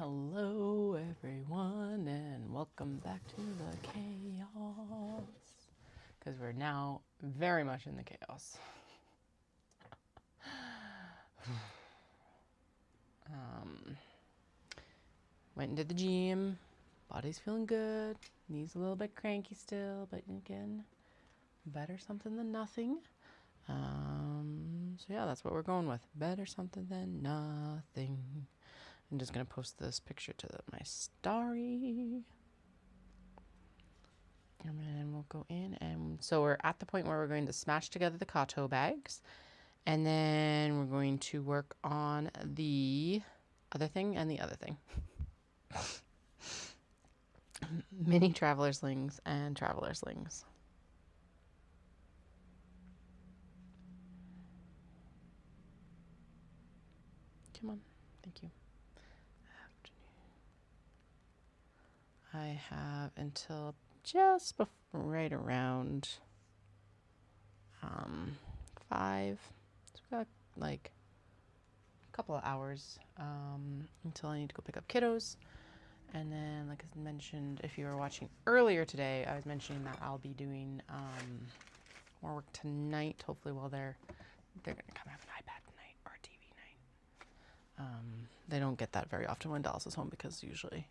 Hello everyone and welcome back to the chaos, because we're now very much in the chaos. Went into the gym, body's feeling good, knees a little bit cranky still, but again, better something than nothing. So yeah, that's what we're going with, better something than nothing. I'm just going to post this picture to my story. And then we'll go in. And so we're at the point where we're going to smash together the Kato bags. And then we're going to work on the other thing and the other thing. Mini traveler slings and traveler slings. Come on. Thank you. I have until just right around 5. So we've got like a couple of hours until I need to go pick up kiddos. And then, like I mentioned, if you were watching earlier today, I was mentioning that I'll be doing more work tonight. Hopefully while they're going to come have an iPad night or a TV night. They don't get that very often when Dallas is home, because usually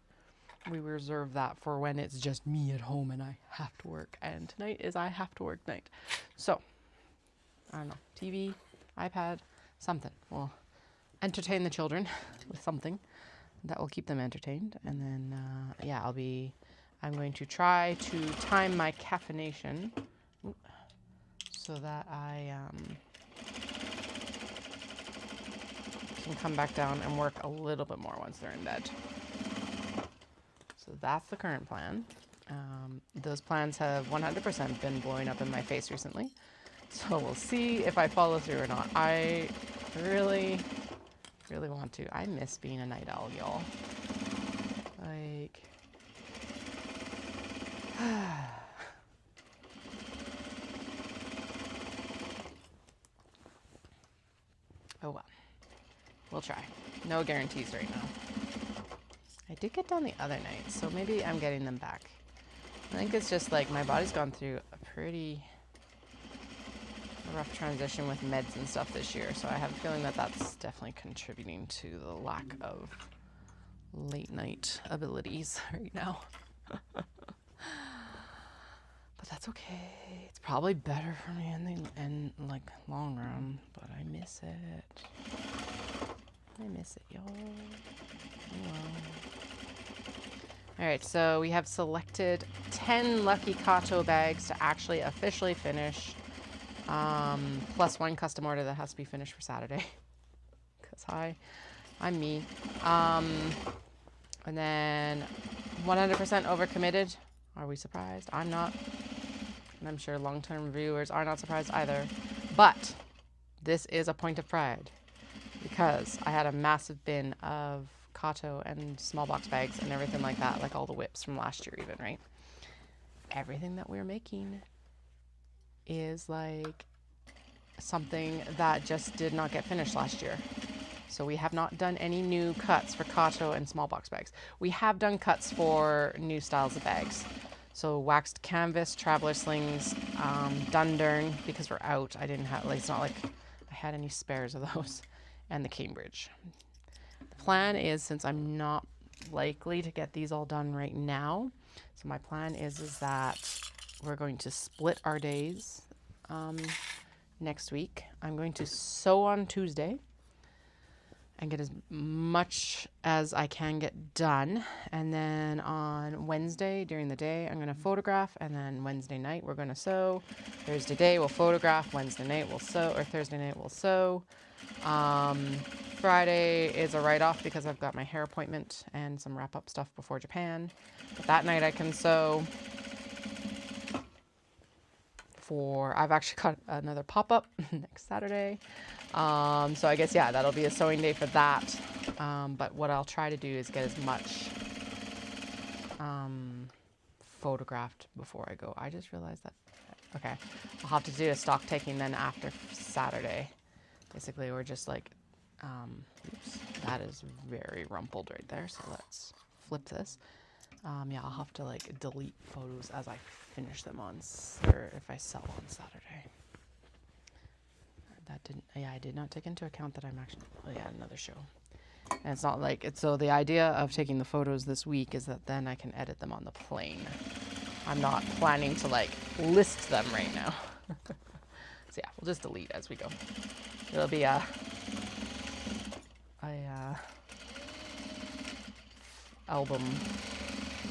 we reserve that for when it's just me at home and I have to work. And tonight is I have to work night. So, I don't know, TV, iPad, something. We'll entertain the children with something that will keep them entertained. And then, yeah, I'm going to try to time my caffeination so that I can come back down and work a little bit more once they're in bed. So that's the current plan. Those plans have 100% been blowing up in my face recently. So we'll see if I follow through or not. I really want to. I miss being a night owl, y'all. Like, oh well. We'll try. No guarantees right now. I did get done the other night, so maybe I'm getting them back. I think it's just like my body's gone through a pretty rough transition with meds and stuff this year, so I have a feeling that that's definitely contributing to the lack of late night abilities right now. But that's okay. It's probably better for me in the like long run, but I miss it. I miss it, y'all. Oh well. Alright, so we have selected 10 lucky Kato bags to actually officially finish, plus one custom order that has to be finished for Saturday, because I'm me. And then 100% overcommitted. Are we surprised? I'm not. And I'm sure long-term viewers are not surprised either. But this is a point of pride, because I had a massive bin of Kato and small box bags and everything like that, like all the whips from last year even, right? Everything that we're making is like something that just did not get finished last year. So we have not done any new cuts for Kato and small box bags. We have done cuts for new styles of bags. So waxed canvas, traveler slings, Dundurn, because we're out. I didn't have, like, it's not like I had any spares of those, and the Cambridge. The plan is, since I'm not likely to get these all done right now, so my plan is that we're going to split our days next week. I'm going to sew on Tuesday and get as much as I can get done. And then on Wednesday during the day, I'm going to photograph. And then Wednesday night, we're going to sew. Thursday day, we'll photograph. Wednesday night, we'll sew. Or Thursday night, we'll sew. Friday is a write-off because I've got my hair appointment and some wrap-up stuff before Japan. But that night I can sew. I've actually got another pop-up next Saturday. So I guess, yeah, that'll be a sewing day for that. But what I'll try to do is get as much photographed before I go. I just realized that, okay, I'll have to do a stock taking then after Saturday. Basically, we're just like Oops, that is very rumpled right there. So let's flip this. Yeah, I'll have to like delete photos as I finish them on, or if I sell on Saturday. That didn't, yeah, I did not take into account that I'm actually, oh yeah, another show. And it's not like, it's, so the idea of taking the photos this week is that then I can edit them on the plane. I'm not planning to like list them right now. So yeah, we'll just delete as we go. It'll be a album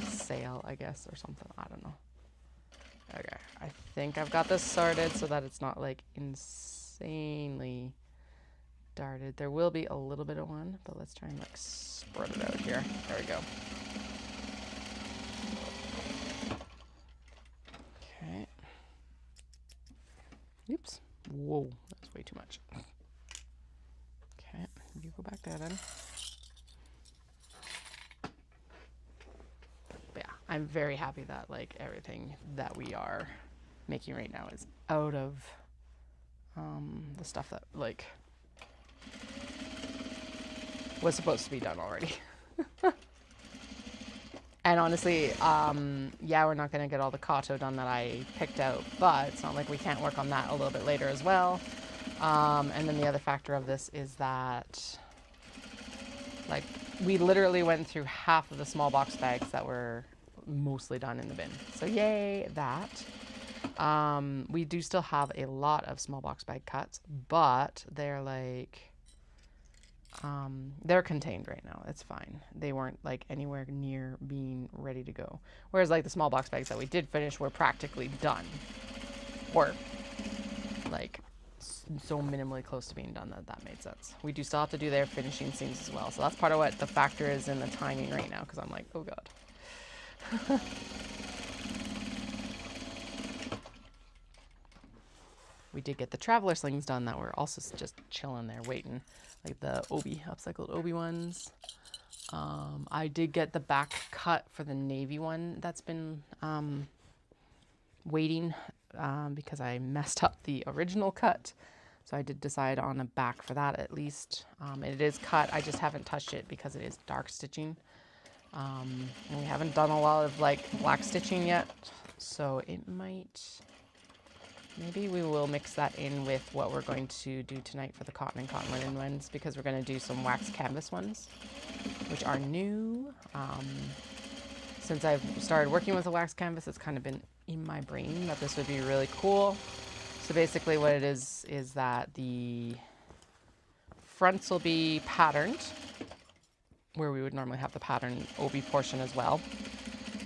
sale, I guess, or something. I don't know. Okay, I think I've got this sorted so that it's not like insanely darted. There will be a little bit of one, but let's try and like spread it out here. There we go. Okay. Oops. Whoa, that's way too much. Okay, you go back there then. But yeah, I'm very happy that like everything that we are making right now is out of the stuff that like was supposed to be done already. And honestly, yeah, we're not going to get all the Kato done that I picked out, but it's not like we can't work on that a little bit later as well. And then the other factor of this is that, like, we literally went through half of the small box bags that were mostly done in the bin. So yay, that. We do still have a lot of small box bag cuts, but they're like, they're contained right now. It's fine. They weren't like anywhere near being ready to go. Whereas like the small box bags that we did finish were practically done, or like so minimally close to being done that that made sense. We do still have to do their finishing scenes as well. So that's part of what the factor is in the timing right now, because I'm like, oh God. We did get the traveler slings done that were also just chilling there waiting, like the Obi, upcycled Obi ones. I did get the back cut for the navy one that's been waiting because I messed up the original cut. So I did decide on a back for that at least. It is cut, I just haven't touched it because it is dark stitching. And we haven't done a lot of like black stitching yet. So it might, maybe we will mix that in with what we're going to do tonight for the cotton and cotton linen ones, because we're going to do some wax canvas ones, which are new. Since I've started working with the wax canvas, it's kind of been in my brain that this would be really cool. So basically what it is that the fronts will be patterned, where we would normally have the pattern Obi portion as well.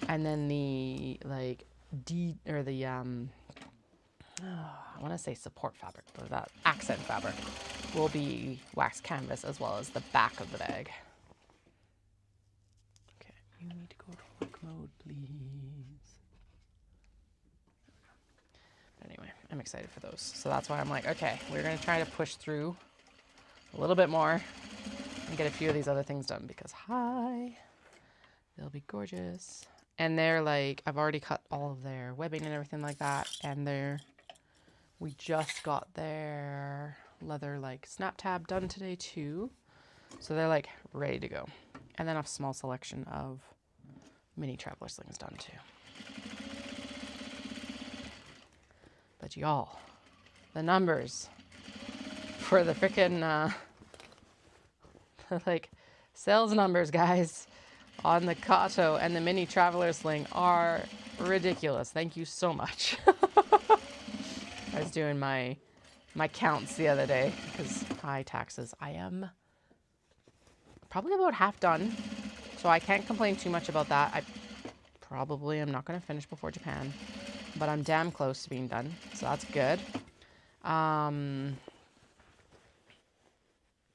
And then the like I want to say support fabric, but that accent fabric will be wax canvas as well as the back of the bag. Okay, you need to go to work mode, please. But anyway, I'm excited for those. So that's why I'm like, okay, we're going to try to push through a little bit more and get a few of these other things done because, hi, they'll be gorgeous. And they're like, I've already cut all of their webbing and everything like that. And we just got their leather like snap tab done today too. So they're like ready to go. And then a small selection of mini traveler slings done too. But y'all, the numbers for the frickin' like sales numbers, guys, on the Kato and the mini traveler sling are ridiculous. Thank you so much. I was doing my counts the other day because high taxes. I am probably about half done, so I can't complain too much about that. I probably am not going to finish before Japan, but I'm damn close to being done, so that's good.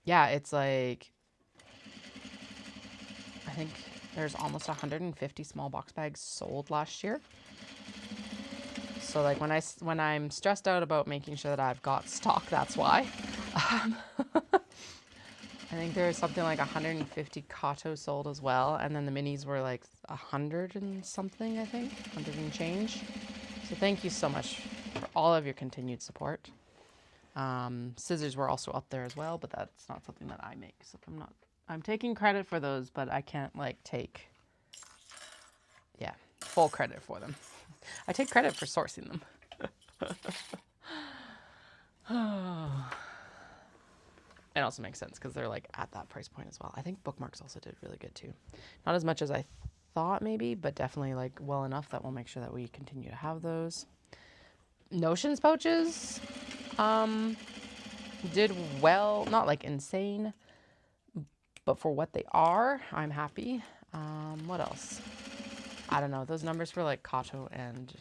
Yeah, it's like, I think there's almost 150 small box bags sold last year. So like when I'm stressed out about making sure that I've got stock, that's why. I think there was something like 150 Kato sold as well, and then the minis were like 100 and something, I think, 100 and change. So thank you so much for all of your continued support. Scissors were also up there as well, but that's not something that I make. So I'm taking credit for those, but I can't like take, yeah, full credit for them. I take credit for sourcing them. It also makes sense because they're like at that price point as well. I think bookmarks also did really good too. Not as much as I thought maybe, but definitely like well enough that we'll make sure that we continue to have those. Notions pouches did well, not like insane, but for what they are, I'm happy. What else? I don't know. Those numbers for like Kato and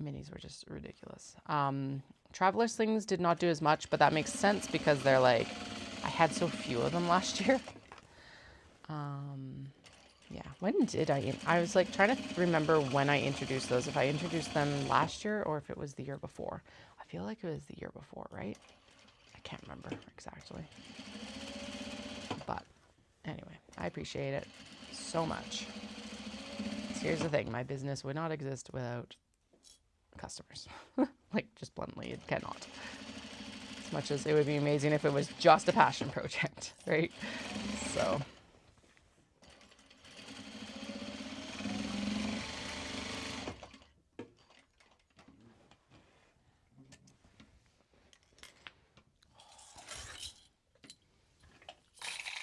minis were just ridiculous. Traveler's things did not do as much, but that makes sense because they're like, I had so few of them last year. Yeah, when did I was like trying to remember when I introduced those, if I introduced them last year or if it was the year before. I feel like it was the year before, right? I can't remember exactly. But anyway, I appreciate it so much. So here's the thing, my business would not exist without customers. Like, just bluntly, it cannot. As much as it would be amazing if it was just a passion project, right? So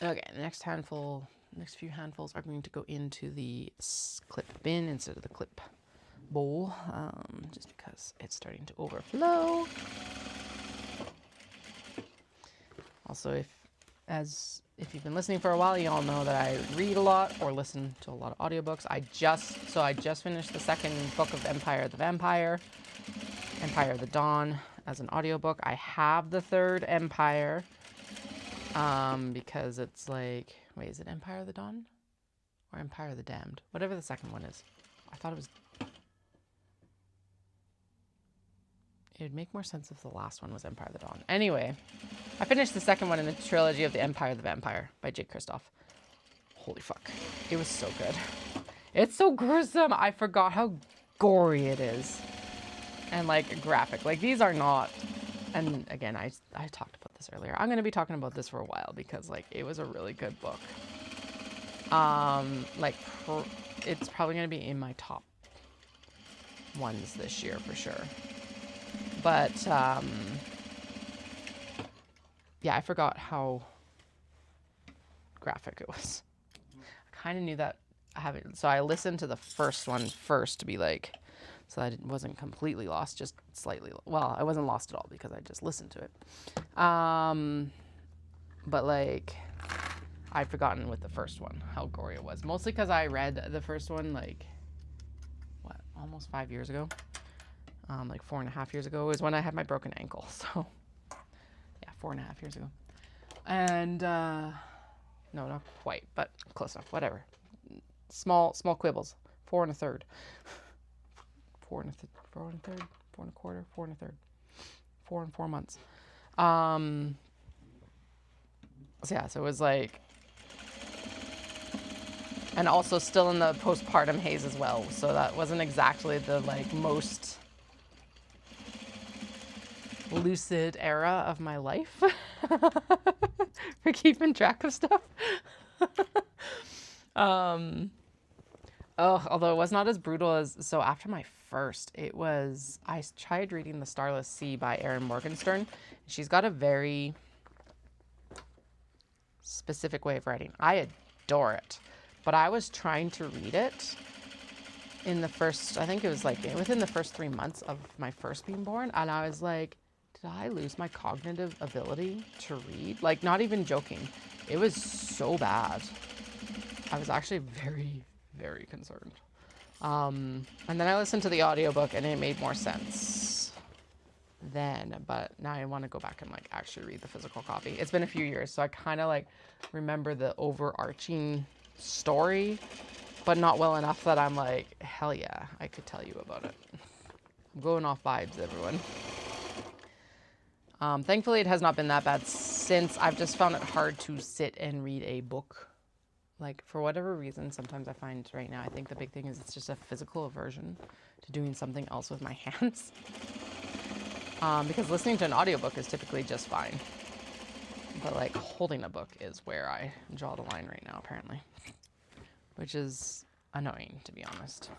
okay, the next few handfuls are going to go into the clip bin instead of the clip bowl, just because it's starting to overflow. Also, if you've been listening for a while, you all know that I read a lot or listen to a lot of audiobooks. I just finished the second book of Empire of the Vampire, Empire of the Dawn, as an audiobook. I have the third Empire, because it's like, wait, is it Empire of the Dawn or Empire of the Damned? Whatever the second one is. I thought it was. It would make more sense if the last one was Empire of the Dawn. Anyway, I finished the second one in the trilogy of the Empire of the Vampire by Jake Kristoff. Holy fuck. It was so good. It's so gruesome. I forgot how gory it is. And like graphic. Like these are not. And again, I talked about this earlier. I'm going to be talking about this for a while because like it was a really good book. It's probably going to be in my top ones this year for sure. But, yeah, I forgot how graphic it was. I kind of knew that so I listened to the first one first to be like, so I wasn't completely lost, just slightly, well, I wasn't lost at all because I just listened to it. But like, I'd forgotten with the first one how gory it was. Mostly because I read the first one like, almost 5 years ago. Like 4.5 years ago is when I had my broken ankle. So yeah, 4.5 years ago. And no, not quite, but close enough. Whatever. Small quibbles. 4 1/3. 4 1/3. 4 1/3. 4 1/4. 4 1/3. 4 and 4 months. So yeah, so it was like, and also still in the postpartum haze as well. So that wasn't exactly the like most lucid era of my life for keeping track of stuff. Although it was not as brutal as, so after my first, I tried reading The Starless Sea by Erin Morgenstern. She's got a very specific way of writing. I adore it, but I was trying to read it in the first, I think it was like within the first 3 months of my first being born, and I was like, did I lose my cognitive ability to read? Like, not even joking. It was so bad. I was actually very, very concerned. And then I listened to the audiobook and it made more sense then, but now I want to go back and like actually read the physical copy. It's been a few years, so I kind of like remember the overarching story, but not well enough that I'm like, hell yeah, I could tell you about it. I'm going off vibes, everyone. Thankfully, it has not been that bad since. I've just found it hard to sit and read a book. Like, for whatever reason, sometimes I find right now, I think the big thing is it's just a physical aversion to doing something else with my hands. because listening to an audiobook is typically just fine. But like holding a book is where I draw the line right now, apparently. Which is annoying, to be honest.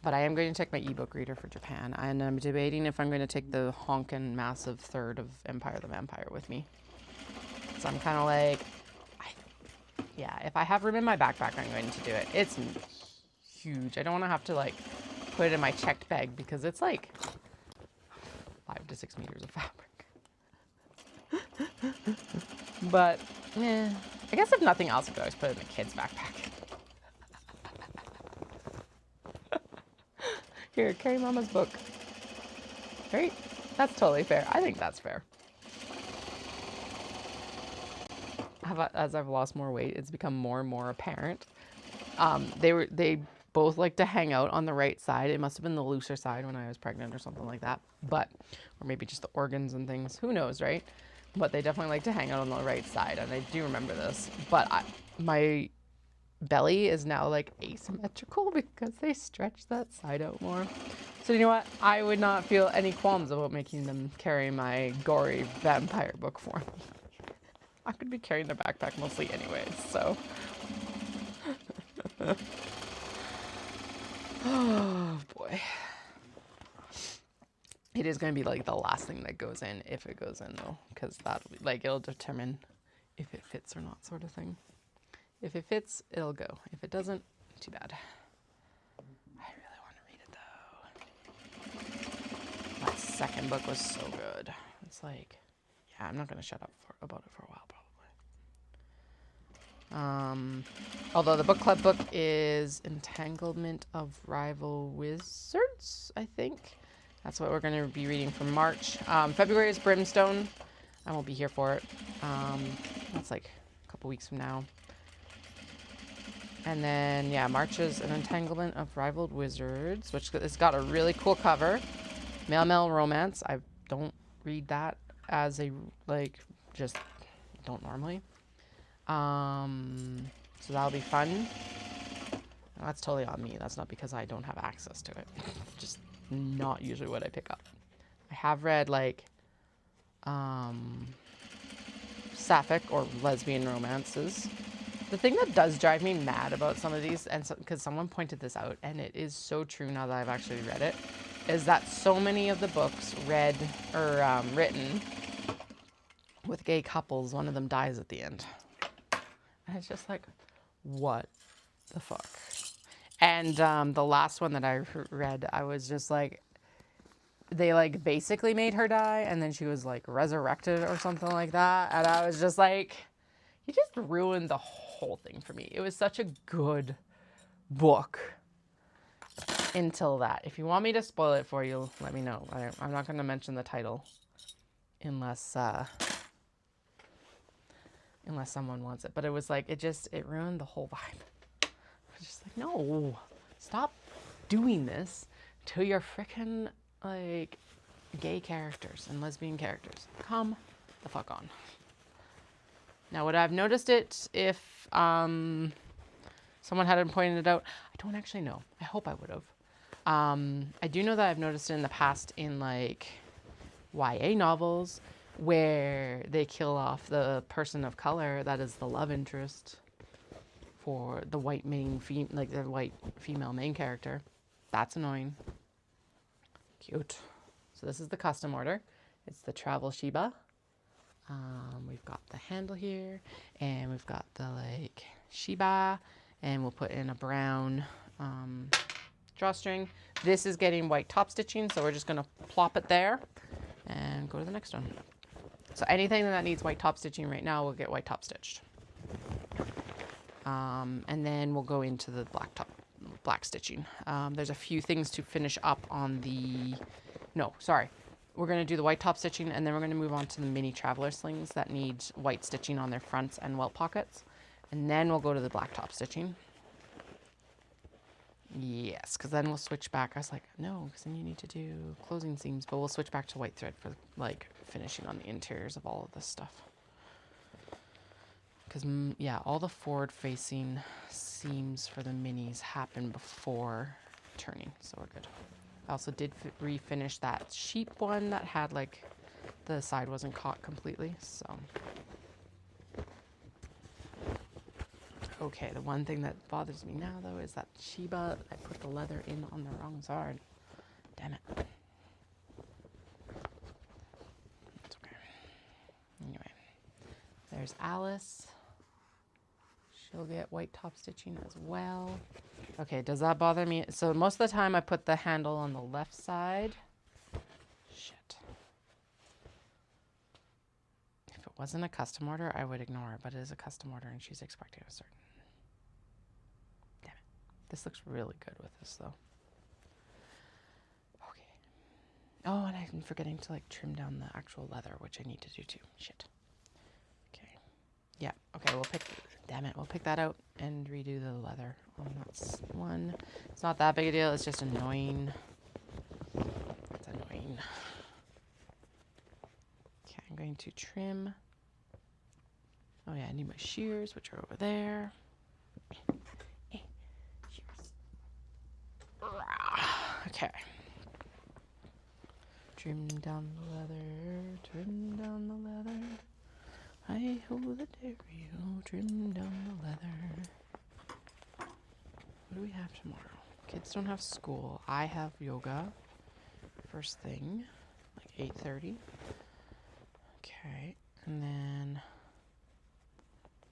But I am going to take my ebook reader for Japan, and I'm debating if I'm going to take the honkin' massive third of Empire the Vampire with me. So I'm kind of like, yeah, if I have room in my backpack, I'm going to do it. It's huge. I don't want to have to like put it in my checked bag because it's like 5 to 6 meters of fabric. But, I guess if nothing else, I could always put it in the kid's backpack. Here, carry Mama's book. Right? That's totally fair. I think that's fair. As I've lost more weight, it's become more and more apparent. They both like to hang out on the right side. It must have been the looser side when I was pregnant or something like that. Or maybe just the organs and things. Who knows, right? But they definitely like to hang out on the right side, and I do remember this. But my belly is now like asymmetrical because they stretch that side out more. So you know what? I would not feel any qualms about making them carry my gory vampire book for me. I could be carrying their backpack mostly anyways, so. Oh boy. It is going to be like the last thing that goes in, if it goes in though, because that'll be like, it'll determine if it fits or not, sort of thing. If it fits, it'll go. If it doesn't, too bad. I really want to read it though. That second book was so good. It's like, yeah, I'm not going to shut up about it for a while probably. Although the book club book is Entanglement of Rival Wizards, I think. That's what we're going to be reading for March. February is Brimstone. I won't be here for it. That's like a couple weeks from now. And then, yeah, March is An Entanglement of Rival Wizards, which it's got a really cool cover. Male romance. I don't read that as a, like, just don't normally. So that'll be fun. That's totally on me. That's not because I don't have access to it. Just not usually what I pick up. I have read like sapphic or lesbian romances. The thing that does drive me mad about some of these, and because someone pointed this out, and it is so true now that I've actually read it, is that so many of the books read or written with gay couples, one of them dies at the end. And it's just like, what the fuck? And the last one that I read, I was just like, they like basically made her die, and then she was like resurrected or something like that. And I was just like, you just ruined the whole thing for me. It was such a good book until that. If you want me to spoil it for you, let me know. I'm not going to mention the title unless someone wants it. But it was like, it ruined the whole vibe. I was just like, no, stop doing this to your frickin' like gay characters and lesbian characters. Come the fuck on. Now, would I have noticed it if someone hadn't pointed it out? I don't actually know. I hope I would have. I do know that I've noticed it in the past in like YA novels where they kill off the person of color that is the love interest for the white the white female main character. That's annoying. Cute. So this is the custom order. It's the Travel Shiba. We've got the handle here, and we've got the like Shiba, and we'll put in a brown drawstring. This is getting white top stitching, so we're just gonna plop it there and go to the next one. So anything that needs white top stitching right now will get white top stitched. And then we'll go into the black stitching. There's a few things to finish up on the, we're going to do the white top stitching, and then we're going to move on to the mini traveler slings that need white stitching on their fronts and welt pockets. And then we'll go to the black top stitching. Yes, because then we'll switch back. I was like, no, because then you need to do closing seams, but we'll switch back to white thread for like finishing on the interiors of all of this stuff. Because, yeah, all the forward-facing seams for the minis happen before turning, so we're good. I also did refinish that sheep one that had like the side wasn't caught completely. So, okay, the one thing that bothers me now though is that Sheba, I put the leather in on the wrong side. Damn it. It's okay. Anyway, there's Alice. She'll get white top stitching as well. Okay, does that bother me? So most of the time I put the handle on the left side. Shit. If it wasn't a custom order, I would ignore it, but it is a custom order and she's expecting a certain. Damn it. This looks really good with this though. Okay. Oh, and I'm forgetting to like trim down the actual leather, which I need to do too. Shit. Okay. Yeah. Okay, we'll pick, damn it, we'll pick that out and redo the leather on that one. It's not that big a deal, it's just annoying. It's annoying. Okay, I'm going to trim. Oh yeah, I need my shears, which are over there. Shears. Okay. Trim down the leather, trim down the leather. I hold the dairy, trim down the leather. What do we have tomorrow? Kids don't have school. I have yoga first thing, like 8:30. Okay, and then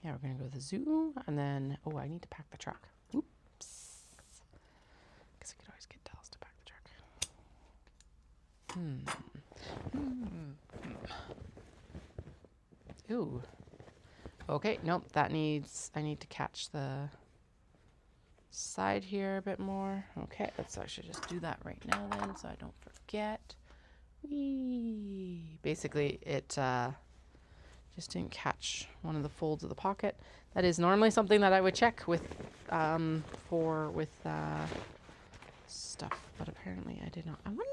yeah, we're gonna go to the zoo, and then oh, I need to pack the truck. Oops. Guess I could always get Dallas to pack the truck. Ooh. Okay, nope, that needs, I need to catch the side here a bit more. Okay, let's actually just do that right now then so I don't forget. Whee! Basically, it just didn't catch one of the folds of the pocket. That is normally something that I would check with, stuff, but apparently I did not. I wonder.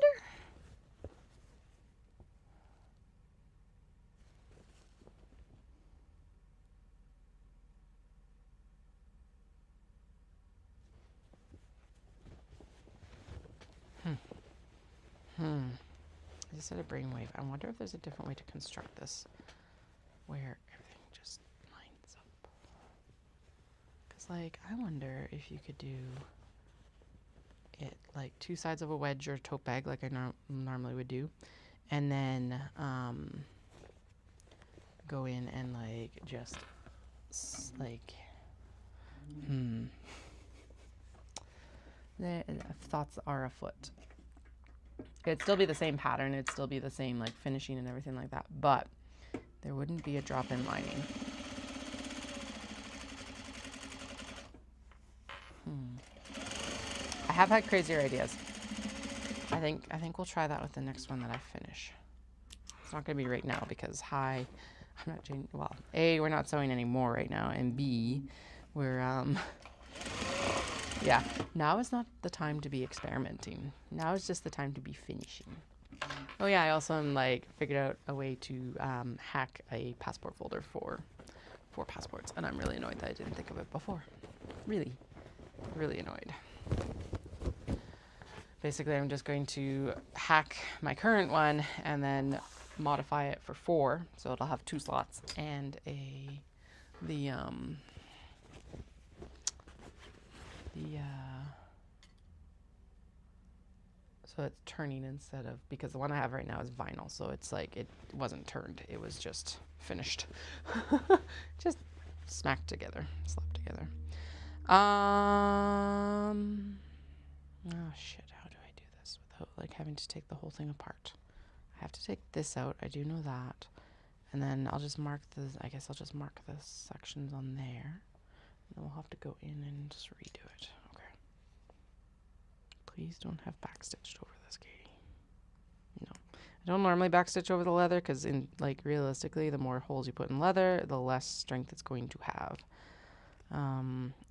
I just had a brainwave. I wonder if there's a different way to construct this where everything just lines up. Because, like, I wonder if you could do it like two sides of a wedge or a tote bag like I normally would do. And then go in and, like, just, like, the thoughts are afoot. It'd still be the same pattern. It'd still be the same like finishing and everything like that. But there wouldn't be a drop-in lining. I have had crazier ideas. I think we'll try that with the next one that I finish. It's not going to be right now because I'm not doing, well, A, we're not sewing anymore right now, and B, we're yeah, now is not the time to be experimenting. Now is just the time to be finishing. Oh yeah, I also like figured out a way to hack a passport folder for passports, and I'm really annoyed that I didn't think of it before. Really, really annoyed. Basically, I'm just going to hack my current one and then modify it for 4, so it'll have 2 slots and so it's turning instead of, because the one I have right now is vinyl, so it's like it wasn't turned, it was just finished. Just slapped together. Oh shit, how do I do this without like having to take the whole thing apart? I have to take this out, I do know that. And then I'll just mark the, I guess I'll just mark the sections on there. And then we'll have to go in and just redo it. Okay. Please don't have backstitched over this, Katie. No. I don't normally backstitch over the leather because in like realistically, the more holes you put in leather, the less strength it's going to have.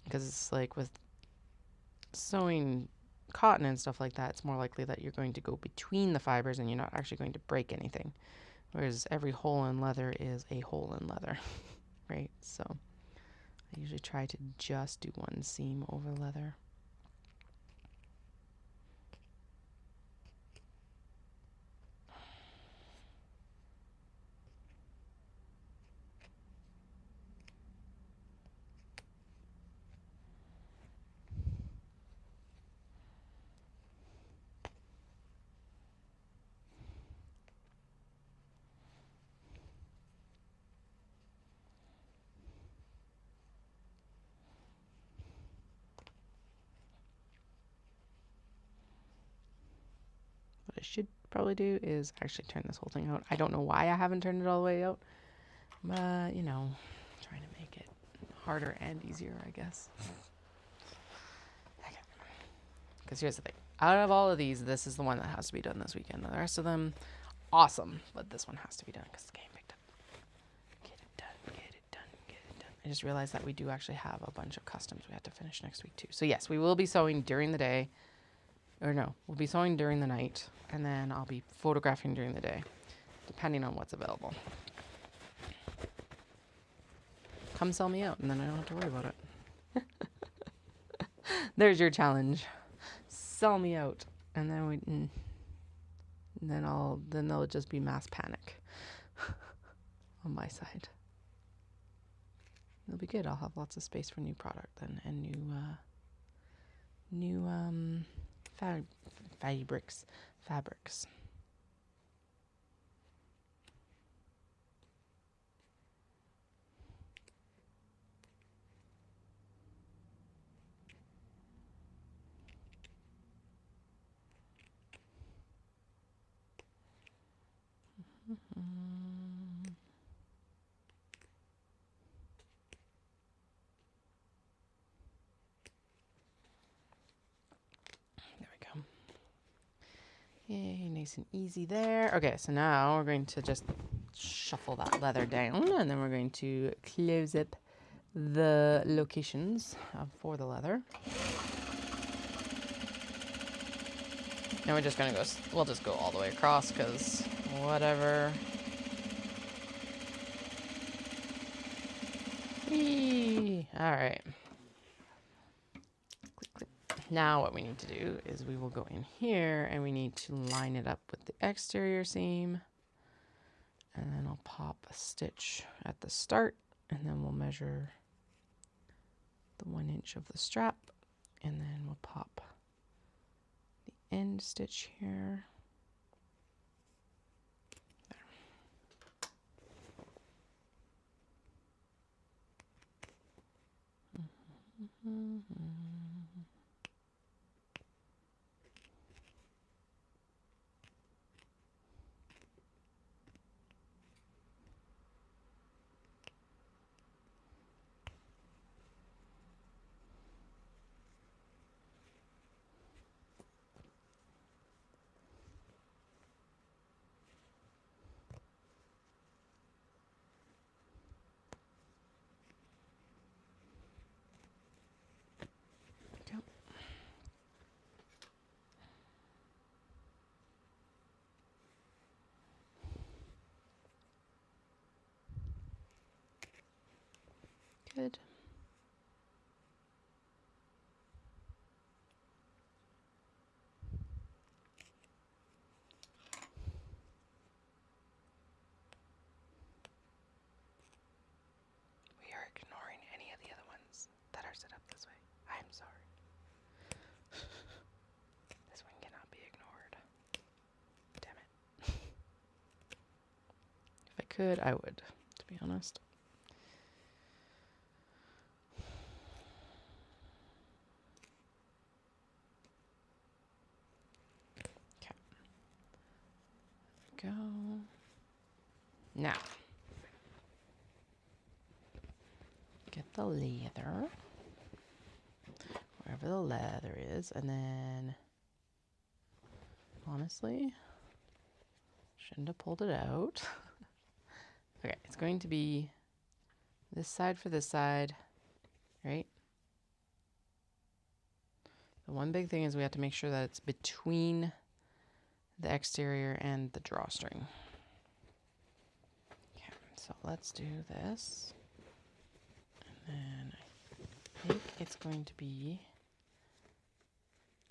Because it's like with sewing cotton and stuff like that, it's more likely that you're going to go between the fibers and you're not actually going to break anything. Whereas every hole in leather is a hole in leather, right? So I usually try to just do one seam over leather. I should probably do is actually turn this whole thing out. I don't know why I haven't turned it all the way out. But, you know, trying to make it harder and easier, I guess. Okay. Because here's the thing. Out of all of these, this is the one that has to be done this weekend. The rest of them, awesome. But this one has to be done because the game picked up. Get it done, get it done, get it done. I just realized that we do actually have a bunch of customs we have to finish next week, too. So, yes, we will be sewing during the day. Or no, we'll be sewing during the night. And then I'll be photographing during the day, depending on what's available. Come sell me out, and then I don't have to worry about it. There's your challenge. Sell me out, and then then there'll just be mass panic on my side. It'll be good. I'll have lots of space for new product then, and new fabrics. Yay, nice and easy there. Okay, so now we're going to just shuffle that leather down, and then we're going to close up the locations for the leather. And we're just going to go, we'll just go all the way across, because whatever. Eee. All right. Now what we need to do is we will go in here and we need to line it up with the exterior seam. And then I'll pop a stitch at the start, and then we'll measure the 1 inch of the strap, and then we'll pop the end stitch here. There. Good. We are ignoring any of the other ones that are set up this way. I'm sorry. This one cannot be ignored. Damn it. If I could, I would, to be honest. Go. Now, get the leather, wherever the leather is, and then, honestly, shouldn't have pulled it out. Okay, it's going to be this side for this side, right? The one big thing is we have to make sure that it's between the exterior and the drawstring. Okay, so let's do this. And then I think it's going to be,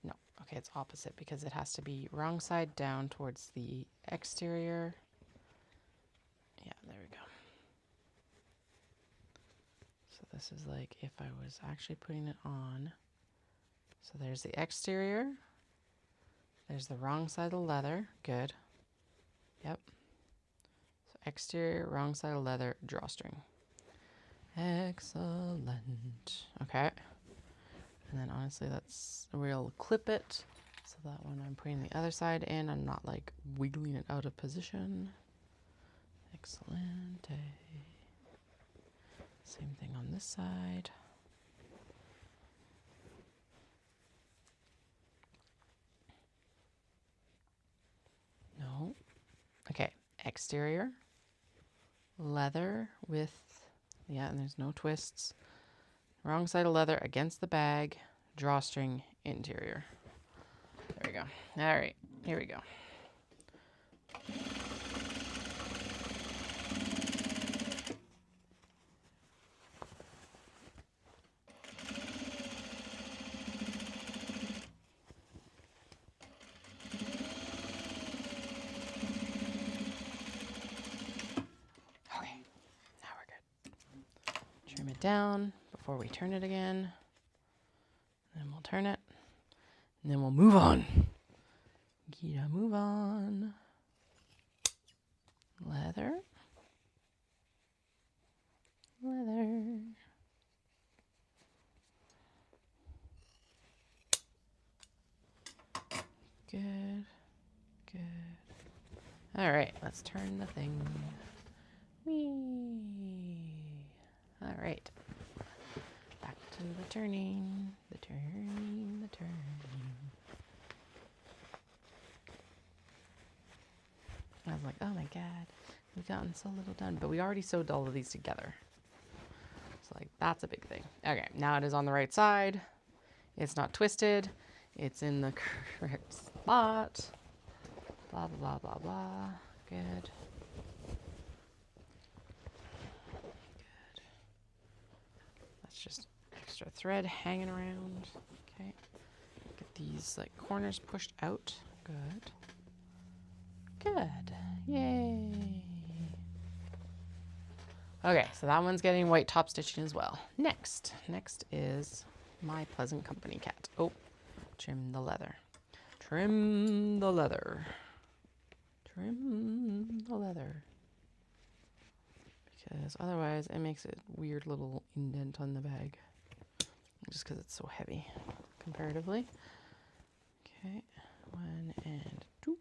no, okay, it's opposite because it has to be wrong side down towards the exterior. Yeah, there we go. So this is like if I was actually putting it on. So there's the exterior. There's the wrong side of the leather. Good. Yep. So exterior, wrong side of leather, drawstring. Excellent. Okay. And then honestly, we'll clip it So that one I'm putting the other side in. I'm not like wiggling it out of position. Excellent. Same thing on this side. No. Okay, exterior. Leather with, yeah, and there's no twists. Wrong side of leather against the bag. Drawstring interior. There we go. All right, here we go. Trim it down before we turn it again. Then we'll turn it. And then we'll move on. Gita, move on. Leather. Leather. Good. Good. All right, let's turn the thing. Whee. All right. Back to the turning. The turning. The turning. I was like, oh my God, we've gotten so little done. But we already sewed all of these together. So like, that's a big thing. Okay, now it is on the right side. It's not twisted. It's in the correct spot. Blah, blah, blah, blah, blah. Good. Good. That's just extra thread hanging around. Okay. Get these like corners pushed out. Good. Good. Yay. Okay, so that one's getting white top stitching as well. Next is my Pleasant Company cat. Oh, trim the leather. Trim the leather. Trim the leather. Because otherwise it makes a weird little indent on the bag. Just because it's so heavy comparatively. Okay, 1 and 2.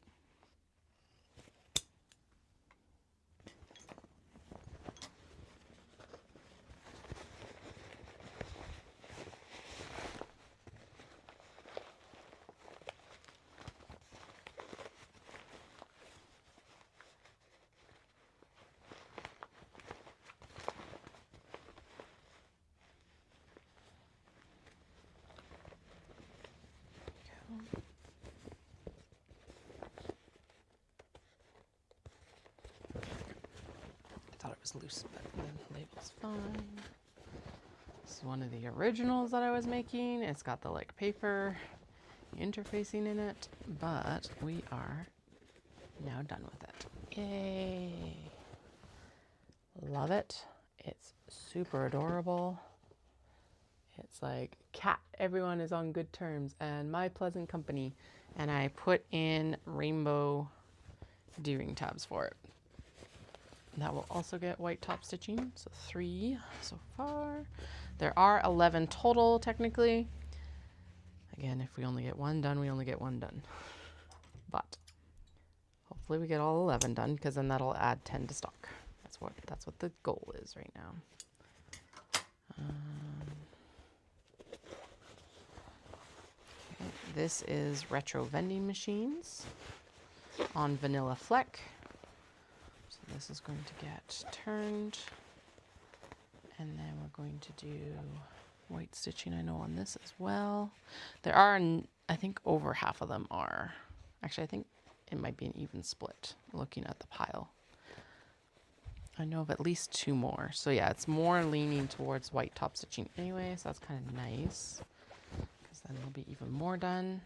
Loose, but the label's fine. This is one of the originals that I was making. It's got the like paper interfacing in it, but we are now done with it. Yay! Love it. It's super adorable. It's like cat. Everyone is on good terms, and My Pleasant Company. And I put in rainbow D-ring tabs for it. That will also get white top stitching, so 3 so far. There are 11 total, technically. Again, if we only get 1 done, we only get 1 done. But hopefully we get all 11 done, because then that'll add 10 to stock. That's what the goal is right now. Okay, this is Retro Vending Machines on Vanilla Fleck. This is going to get turned, and then we're going to do white stitching, I know, on this as well. There are, I think over half of them are. Actually, I think it might be an even split looking at the pile. I know of at least 2 more. So yeah, it's more leaning towards white top stitching anyway, so that's kind of nice, because then there'll be even more done.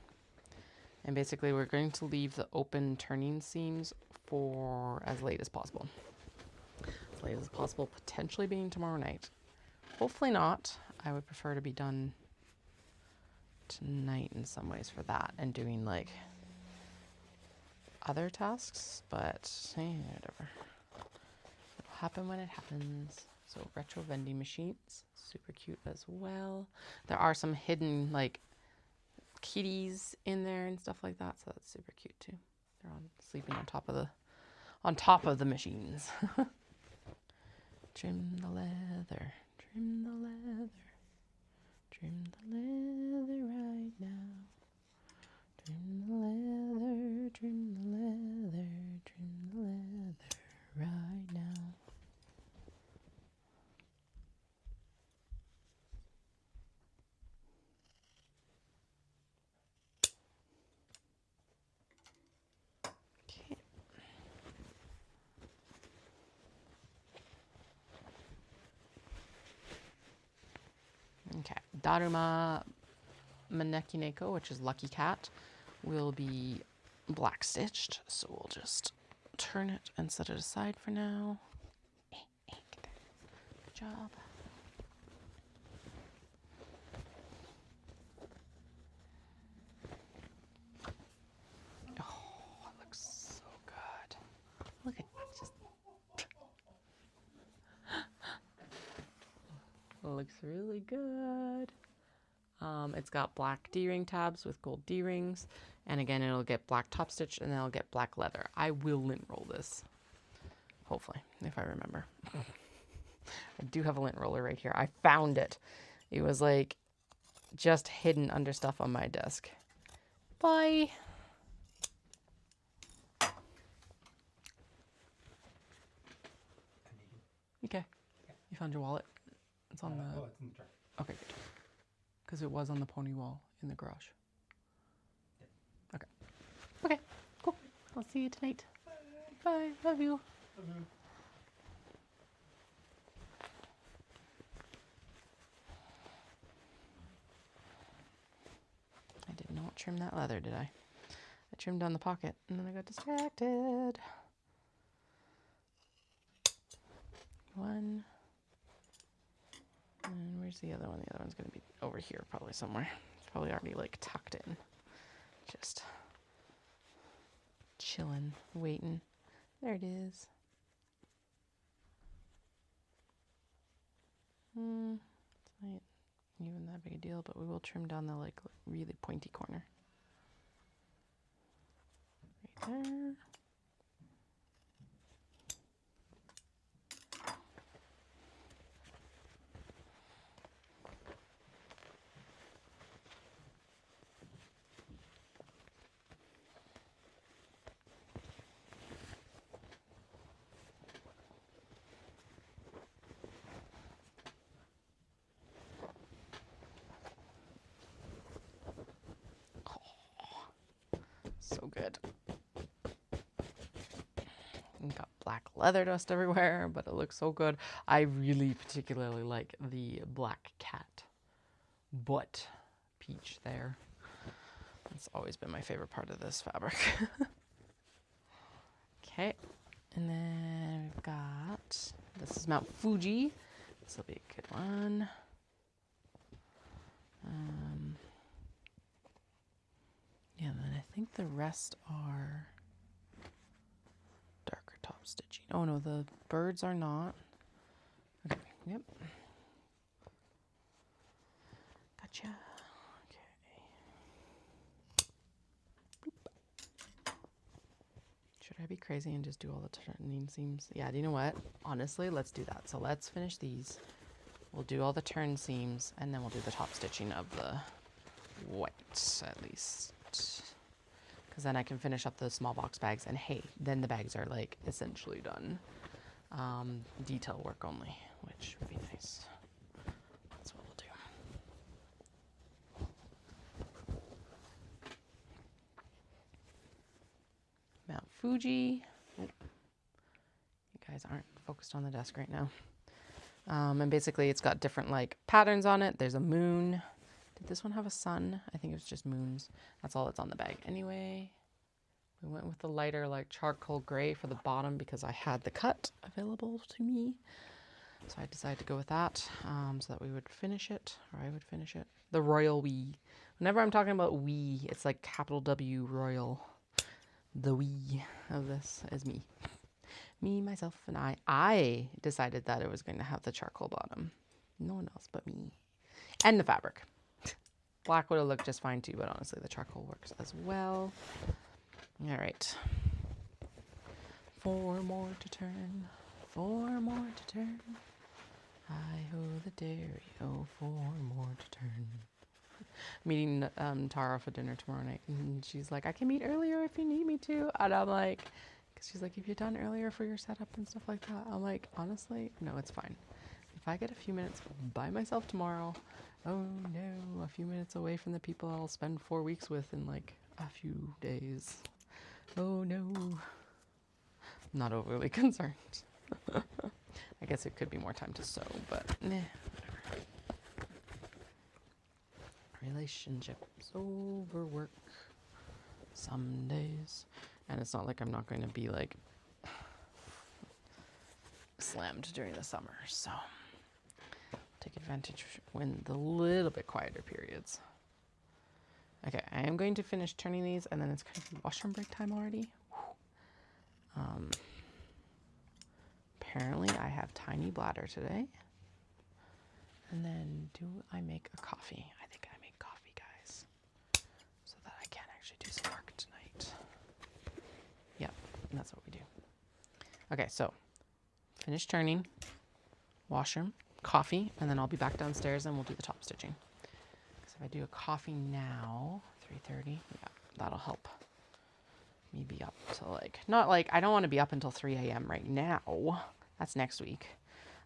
And basically we're going to leave the open turning seams for as late as possible. As late as possible, potentially being tomorrow night. Hopefully not. I would prefer to be done tonight in some ways for that and doing like other tasks, but hey, whatever. It'll happen when it happens. So retro vending machines, super cute as well. There are some hidden like kitties in there and stuff like that. So that's super cute too. They're on sleeping on top of the machines. Trim the leather, trim the leather, trim the leather right now. Trim the leather, trim the leather, trim the leather right now. Okay, Daruma Manekineko, which is Lucky Cat, will be black stitched. So we'll just turn it and set it aside for now. Good job. Oh, it looks so good. Look at just. It looks really good. It's got black D-ring tabs with gold D-rings, and again it'll get black top stitch and then it'll get black leather. I will lint roll this, hopefully, if I remember. I do have a lint roller right here. I found it. It was like just hidden under stuff on my desk. Bye. Okay. You found your wallet? It's on the... Oh, it's in the truck. Okay, good. Because it was on the pony wall in the garage. Yeah. Okay. Okay, cool. I'll see you tonight. Bye. Bye. Love you. Love you. I did not trim that leather, did I? I trimmed down the pocket and then I got distracted. One. And where's the other one? The other one's going to be over here probably somewhere. It's probably already like tucked in. Just chilling, waiting. There it is. It's not even that big a deal, but we will trim down the like really pointy corner. Right there. So good. And got black leather dust everywhere, but it looks so good. I really particularly like the black cat butt peach there. That's always been my favorite part of this fabric. Okay, and then we've got, this is Mount Fuji. This will be a good one. Yeah, then I think the rest are darker top stitching. Oh no, the birds are not. Okay, yep. Gotcha. Okay. Boop. Should I be crazy and just do all the turning seams? Yeah, do you know what? Honestly, let's do that. So let's finish these. We'll do all the turn seams and then we'll do the top stitching of the white at least. Because then I can finish up the small box bags and hey, then the bags are like essentially done. Detail work only, which would be nice. That's what we'll do. Mount Fuji. Oh. You guys aren't focused on the desk right now. And basically it's got different like patterns on it. There's a moon. Did this one have a sun? I think it was just moons. That's all that's on the bag. Anyway, we went with the lighter like charcoal gray for the bottom because I had the cut available to me. So I decided to go with that so that we would finish it, or I would finish it. The royal we. Whenever I'm talking about we, it's like capital W royal. The we of this is me. Me, myself, and I. I decided that it was going to have the charcoal bottom. No one else but me. And the fabric. Black would have looked just fine too, but honestly the charcoal works as well. All right. 4 more to turn. 4 more to turn. Hi-ho the dairy, oh, 4 more to turn. Meeting Tara for dinner tomorrow night, and she's like, I can meet earlier if you need me to. And I'm like, because she's like, have you done earlier for your setup and stuff like that? I'm like, honestly, no, it's fine. If I get a few minutes by myself tomorrow, oh no, a few minutes away from the people I'll spend 4 weeks with in like a few days. Oh no. I'm not overly concerned. I guess it could be more time to sew, but nah, whatever. Relationships over work some days. And it's not like I'm not going to be like slammed during the summer, so take advantage when the little bit quieter periods. Okay, I am going to finish turning these, and then it's going to be washroom break time already. Apparently I have tiny bladder today. And then do I make a coffee? I think I make coffee, guys, so that I can actually do some work tonight. Yep, that's what we do. Okay, so finish turning, washroom, coffee, and then I'll be back downstairs and we'll do the top stitching. Because if I do a coffee now, 3:30, yeah, that'll help me be up to like, not like, I don't want to be up until 3 a.m. right now. That's next week.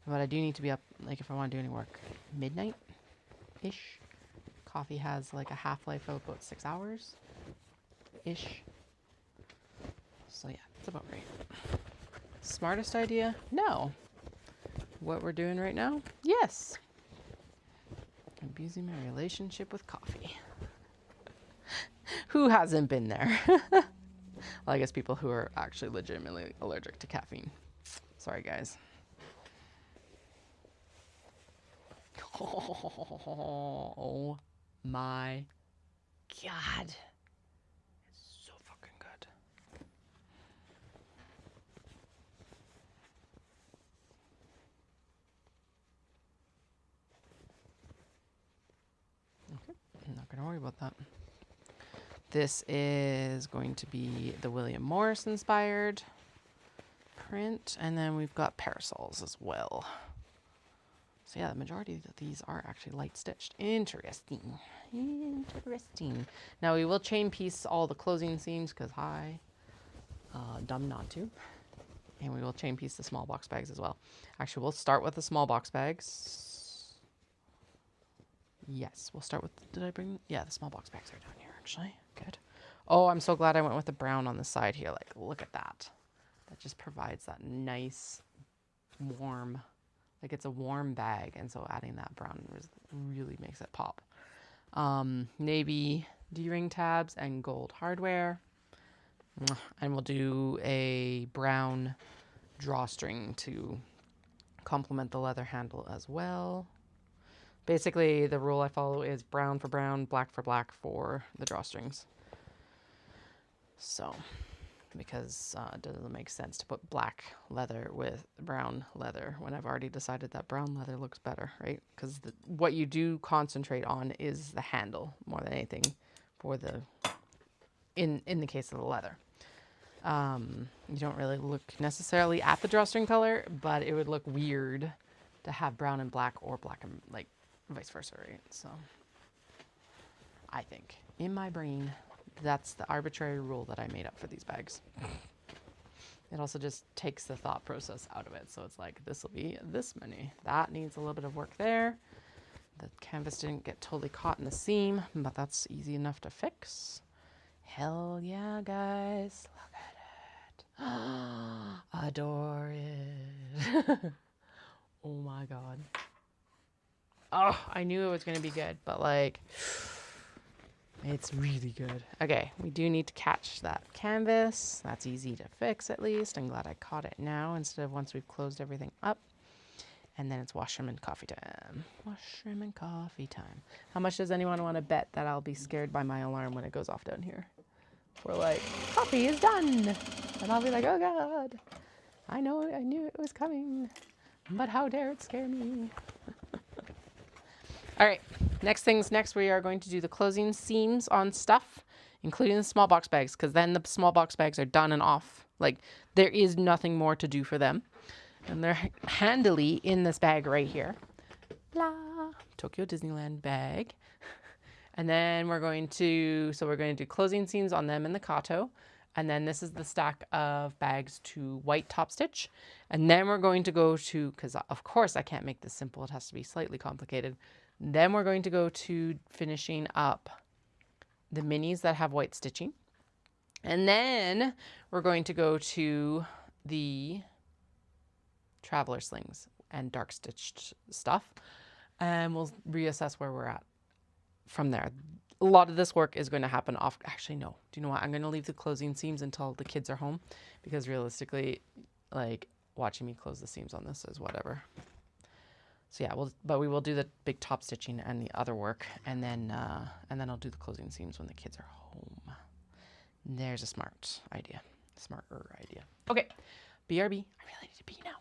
But I do need to be up, like if I want to do any work, midnight-ish. Coffee has like a half-life of about 6 hours-ish. So yeah, it's about right. Smartest idea? No. What we're doing right now? Yes. Abusing my relationship with coffee. Who hasn't been there? Well, I guess people who are actually legitimately allergic to caffeine. Sorry, guys. Oh my God. It's so fucking good. Okay, I'm not going to worry about that. This is going to be the William Morris inspired print, and then we've got parasols as well. So yeah, the majority of these are actually light stitched. Interesting. Interesting. Now we will chain piece all the closing seams because dumb not to. And we will chain piece the small box bags as well. Actually, we'll start with the small box bags. Yes, we'll start with, did I bring, yeah, the small box bags are down here actually. Good. Oh, I'm so glad I went with the brown on the side here. Like, look at that. That just provides that nice, warm, like it's a warm bag. And so adding that brown really makes it pop. Navy D-ring tabs and gold hardware. And we'll do a brown drawstring to complement the leather handle as well. Basically, the rule I follow is brown for brown, black for the drawstrings. So, because it doesn't make sense to put black leather with brown leather when I've already decided that brown leather looks better, right? Because what you do concentrate on is the handle more than anything for the, in the case of the leather. You don't really look necessarily at the drawstring color, but it would look weird to have brown and black or black and like vice versa, right? So I think in my brain, that's the arbitrary rule that I made up for these bags. It also just takes the thought process out of it. So it's like, this will be this many. That needs a little bit of work there. The canvas didn't get totally caught in the seam, but that's easy enough to fix. Hell yeah, guys. Look at it. Adore it. Oh my God. Oh, I knew it was going to be good, but like, it's really good. Okay, we do need to catch that canvas. That's easy to fix at least. I'm glad I caught it now instead of once we've closed everything up. And then it's washroom and coffee time. Washroom and coffee time. How much does anyone want to bet that I'll be scared by my alarm when it goes off down here? We're like, coffee is done. And I'll be like, oh God. I know, I knew it was coming. But how dare it scare me? All right. Next things next, we are going to do the closing seams on stuff, including the small box bags, because then the small box bags are done and off. Like, there is nothing more to do for them. And they're handily in this bag right here. Blah. Tokyo Disneyland bag. And then we're going to do closing seams on them in the Kato. And then this is the stack of bags to white top stitch. And then we're going to go to, because of course I can't make this simple, it has to be slightly complicated. Then we're going to go to finishing up the minis that have white stitching. And then we're going to go to the traveler slings and dark stitched stuff. And we'll reassess where we're at from there. A lot of this work is going to happen off. Actually, no. Do you know what? I'm going to leave the closing seams until the kids are home, because realistically, like, watching me close the seams on this is whatever. So yeah, but we will do the big top stitching and the other work, and then I'll do the closing seams when the kids are home. There's a smart idea, smarter idea. Okay, BRB. I really need to pee now.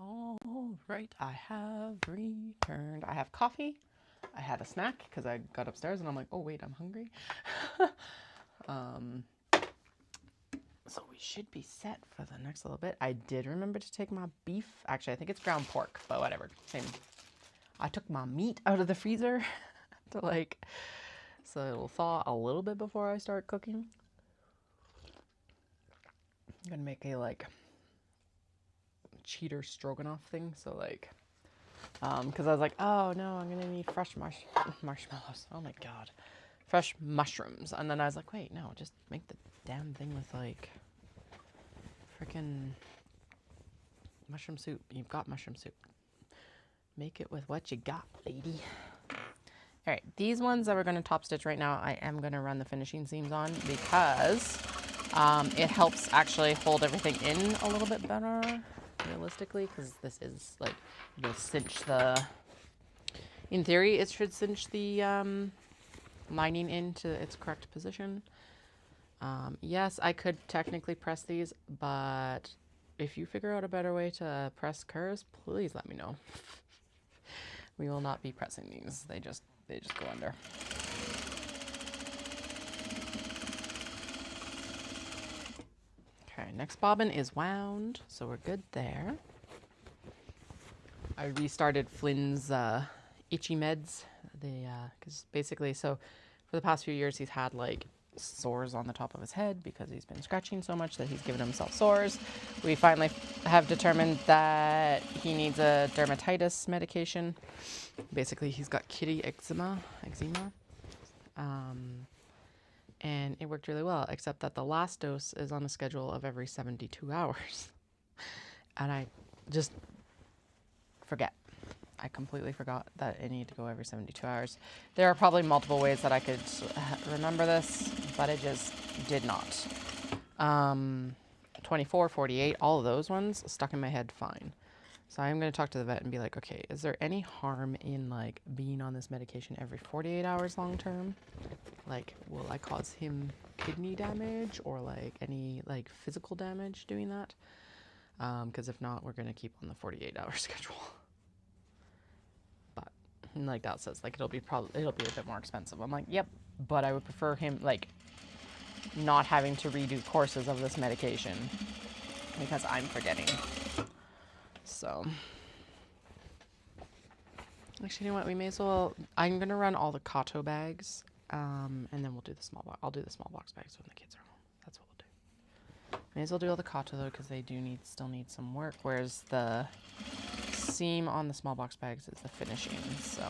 All right, I have returned. I have coffee. I had a snack because I got upstairs and I'm like, oh wait, I'm hungry. So we should be set for the next little bit. I did remember to take my beef. Actually, I think it's ground pork, but whatever. Same. I took my meat out of the freezer to so it'll thaw a little bit before I start cooking. I'm gonna make a cheater stroganoff thing. So because I was like, oh no, I'm gonna need fresh marshmallows. Oh my god, fresh mushrooms. And then I was like, wait, no, just make the damn thing with freaking mushroom soup. You've got mushroom soup. Make it with what you got, lady. All right, these ones that we're going to top stitch right now, I am going to run the finishing seams on because it helps actually hold everything in a little bit better, realistically, because this is you'll cinch the, in theory, it should cinch the lining into its correct position. Yes, I could technically press these, but if you figure out a better way to press curves, please let me know. We will not be pressing these. They just go under. Okay, next bobbin is wound, so we're good there. I restarted Flynn's itchy meds. Because basically, so for the past few years, he's had sores on the top of his head because he's been scratching so much that he's given himself sores. We finally have determined that he needs a dermatitis medication. Basically, he's got kitty eczema. And it worked really well, except that the last dose is on a schedule of every 72 hours. And I just forget. I completely forgot that I need to go every 72 hours. There are probably multiple ways that I could remember this, but I just did not. 24, 48, all of those ones stuck in my head fine. So I'm going to talk to the vet and be like, okay, is there any harm in being on this medication every 48 hours long term? Will I cause him kidney damage or any physical damage doing that? Because if not, we're going to keep on the 48-hour schedule. But Dal says, it'll be a bit more expensive. I'm like, yep, but I would prefer him not having to redo courses of this medication because I'm forgetting. So, actually, you know what? We may as well. I'm gonna run all the Kato bags, and then we'll do the small box. I'll do the small box bags when the kids are home. That's what we'll do. May as well do all the Kato though, because they do still need some work. Whereas the seam on the small box bags is the finishing. So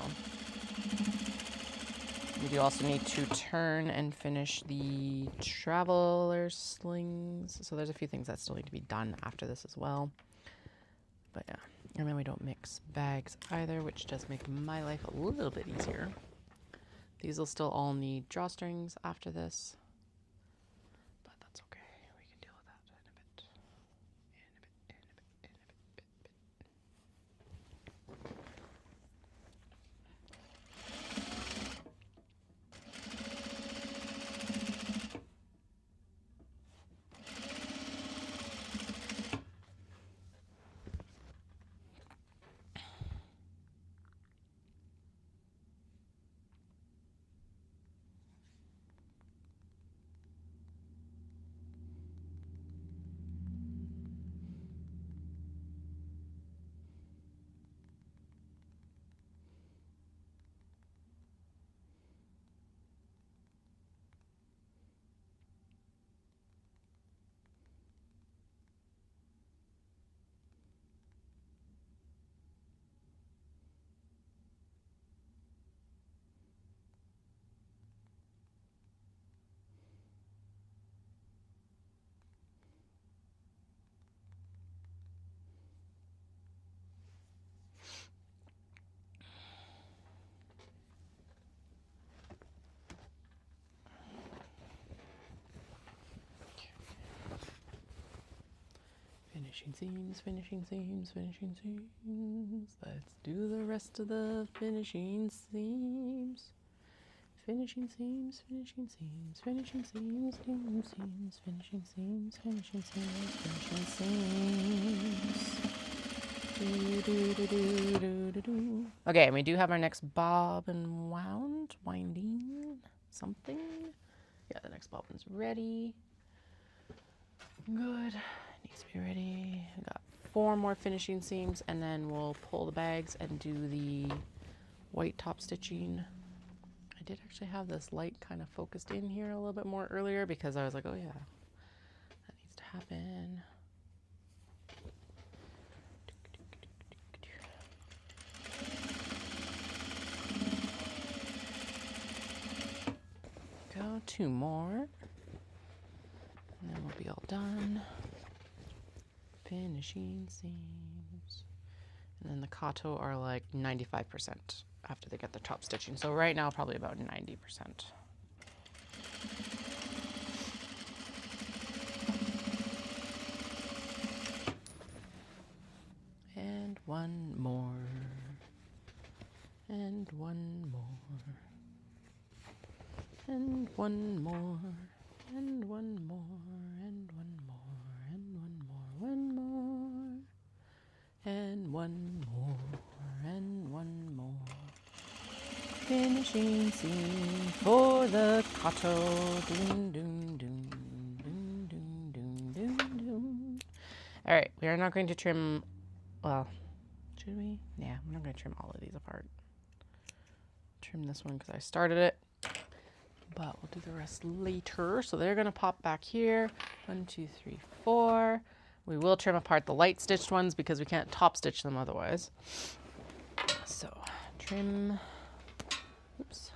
we do also need to turn and finish the traveler slings. So there's a few things that still need to be done after this as well. But yeah, and then we don't mix bags either, which does make my life a little bit easier. These will still all need drawstrings after this, but that's okay. We can deal with that in a bit. Finishing seams, finishing seams, finishing seams. Let's do the rest of the finishing seams. Finishing seams, finishing seams, finishing seams, seams, seams, finishing seams, finishing seams, finishing seams. Okay, and we do have our next bob and winding something. Yeah, the next bobbin's ready. Good. Needs to be ready. I got 4 more finishing seams, and then we'll pull the bags and do the white top stitching. I did actually have this light kind of focused in here a little bit more earlier because I was like, oh yeah, that needs to happen. Go 2 more, and then we'll be all done. Finishing seams. And then the Kato are like 95% after they get the top stitching. So right now, probably about 90%. And 1 more. And 1 more. And 1 more. And 1 more. And 1 more. And 1 more. 1 more. And 1 more. And 1 more. Finishing seam for the Kato. Doom, doom, doom, doom, doom, doom, doom, doom. All right, we are not going to trim, well, should we? Yeah, we're not going to trim all of these apart. Trim this one because I started it, but we'll do the rest later. So they're going to pop back here. 1, 2, 3, 4. We will trim apart the light stitched ones because we can't top stitch them otherwise. So trim. Oops.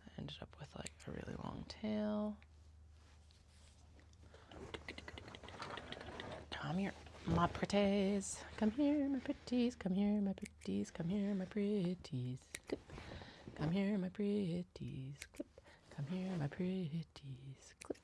I ended up with like a really long tail. Come here, my pretties. Come here, my pretties. Come here, my pretties. Come here, my pretties. Clip. Come here, my pretties. Clip. Come here, my pretties. Clip.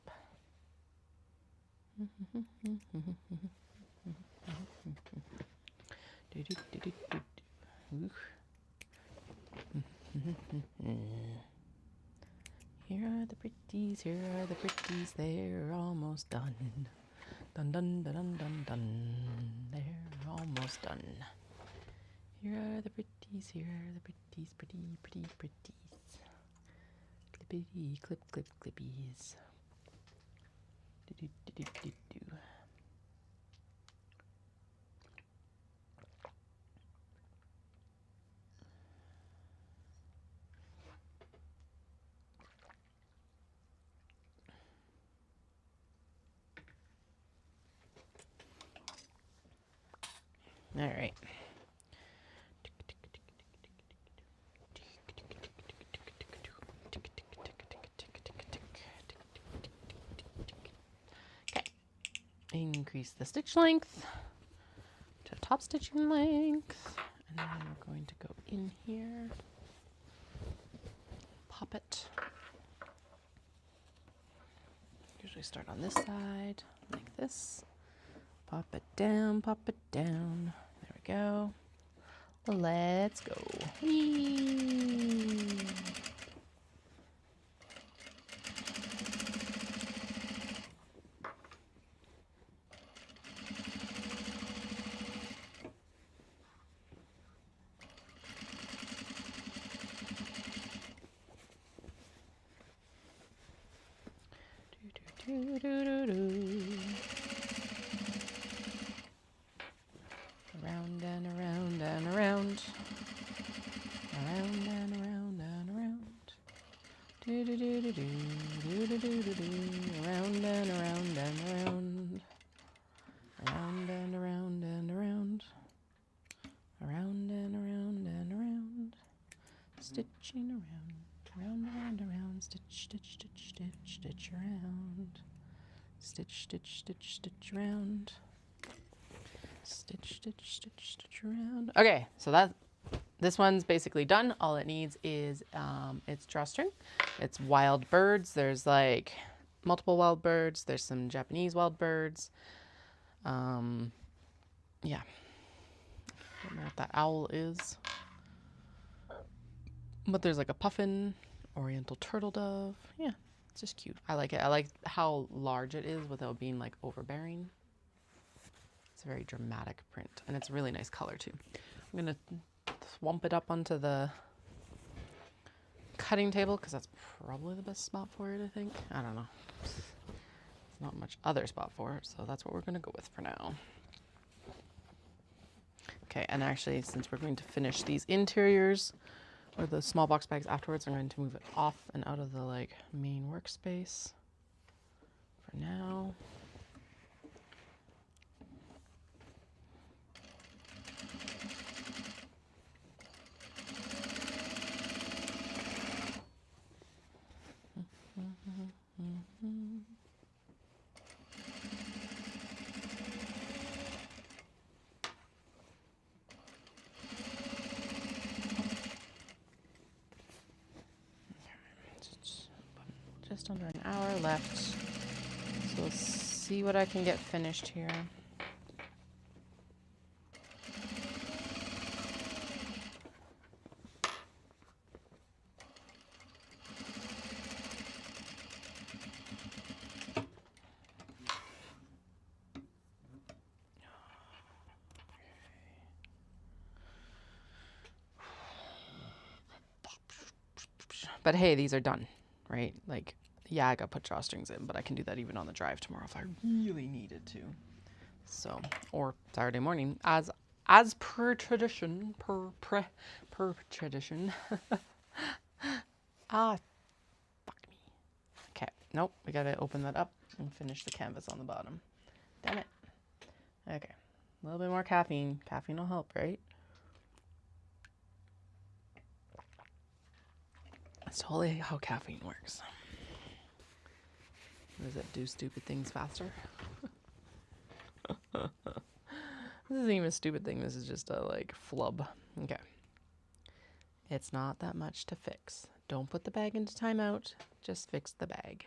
Here are the pretties, here are the pretties, they're almost done. Dun dun dun dun dun dun, they're almost done. Here are the pretties, here are the pretties, pretty, pretty, pretties. Clippity, clip, clip, clippies. Do do do do do do. All right. Okay. Increase the stitch length to top stitching length. And then we're going to go in here. Pop it. Usually start on this side, like this. Pop it down, pop it down. There we go. Let's go. Whee! Do, do, do, do, do. Around and around and around. Around and around and around. Do do do do do do do do do do. Around and around and around. Around and around and around. Around and around and around. Stitching around. Around and around. Stitch, stitch, stitch, stitch, stitch around. Stitch, stitch, stitch, stitch around. Stitch, stitch, stitch, stitch around. Okay, so this one's basically done. All it needs is its drawstring. It's wild birds. There's like multiple wild birds. There's some Japanese wild birds. Yeah. Don't know what that owl is. But there's like a puffin, oriental turtle dove. Yeah, it's just cute. I like it. I like how large it is without being like overbearing. It's a very dramatic print, and it's a really nice color too. I'm gonna swamp it up onto the cutting table because that's probably the best spot for it, I think. I don't know. There's not much other spot for it, so that's what we're gonna go with for now. Okay, and actually, since we're going to finish these interiors or the small box bags afterwards, I'm going to move it off and out of the like main workspace for now. Just under an hour left, so we'll see what I can get finished here. But hey, these are done, right? Like, yeah, I got to put drawstrings in, but I can do that even on the drive tomorrow if I really needed to. So, or Saturday morning, as per tradition, per tradition. Ah, fuck me. Okay, nope, we gotta open that up and finish the canvas on the bottom. Damn it. Okay, a little bit more caffeine. Caffeine will help, right? That's totally how caffeine works. Does it do stupid things faster? This isn't even a stupid thing. This is just a like flub. Okay. It's not that much to fix. Don't put the bag into timeout. Just fix the bag.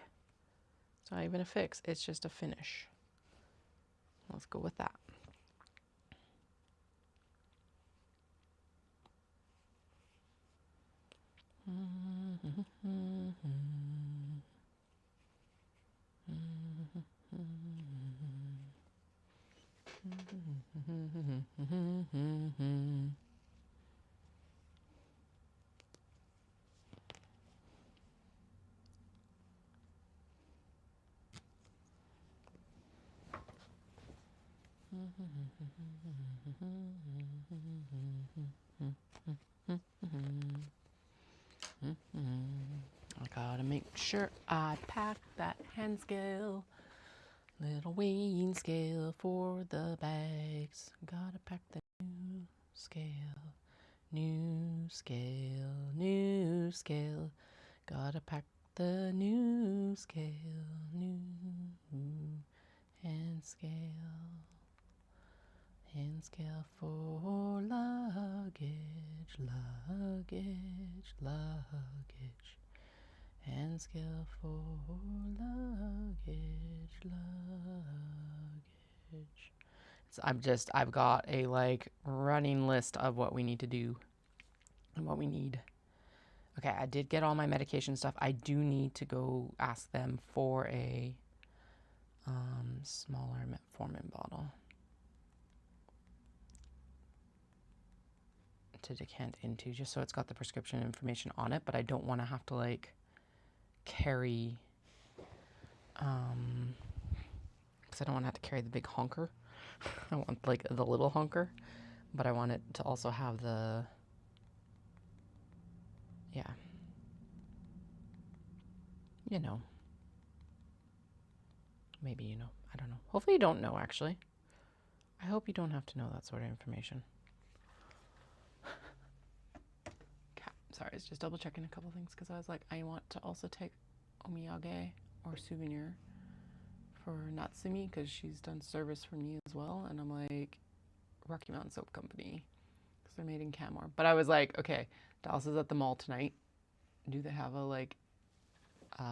It's not even a fix. It's just a finish. Let's go with that. I gotta make sure I pack that hand scale, little weighing scale for the bags. Gotta pack the new scale, new scale, new scale. Gotta pack the new scale, new hand scale. Hand scale for luggage, luggage, luggage. Hand scale for luggage, luggage. So I've got a like running list of what we need to do and what we need. Okay, I did get all my medication stuff. I do need to go ask them for a smaller metformin bottle to decant into, just so it's got the prescription information on it, but I don't want to have to like carry because I don't want to have to carry the big honker. I want like the little honker, but I want it to also have the, yeah, you know, maybe you know, I don't know. Hopefully you don't know, actually. I hope you don't have to know that sort of information. Sorry, I was just double checking a couple things because I was like, I want to also take omiyage or souvenir for Natsumi because she's done service for me as well. And I'm like, Rocky Mountain Soap Company because they're made in Canmore. But I was like, okay, Dallas is at the mall tonight. Do they have a like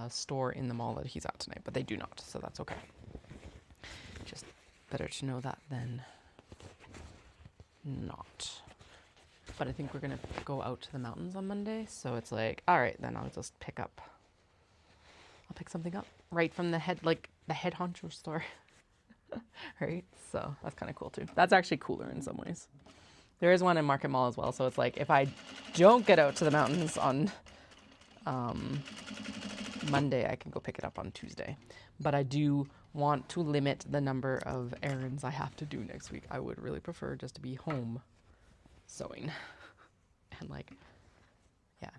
store in the mall that he's at tonight? But they do not, so that's okay. Just better to know that than not. But I think we're gonna go out to the mountains on Monday, so it's like, all right, then I'll just pick something up right from the head, like the head honcho store. Right? So that's kind of cool too. That's actually cooler in some ways. There is one in Market Mall as well. So it's like if I don't get out to the mountains on Monday, I can go pick it up on Tuesday. But I do want to limit the number of errands I have to do next week. I would really prefer just to be home sewing and like, yeah,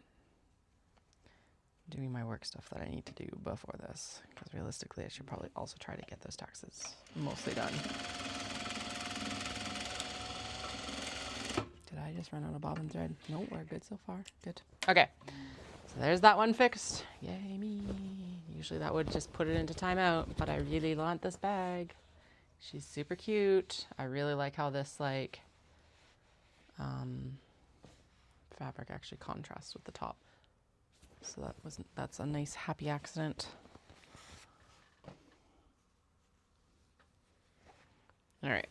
doing my work stuff that I need to do before this. Because realistically, I should probably also try to get those taxes mostly done. Did I just run out of bobbin thread? No, we're good so far. Good. Okay. So there's that one fixed. Yay me. Usually that would just put it into timeout, but I really want this bag. She's super cute. I really like how this like fabric actually contrasts with the top. So that's a nice happy accident. All right.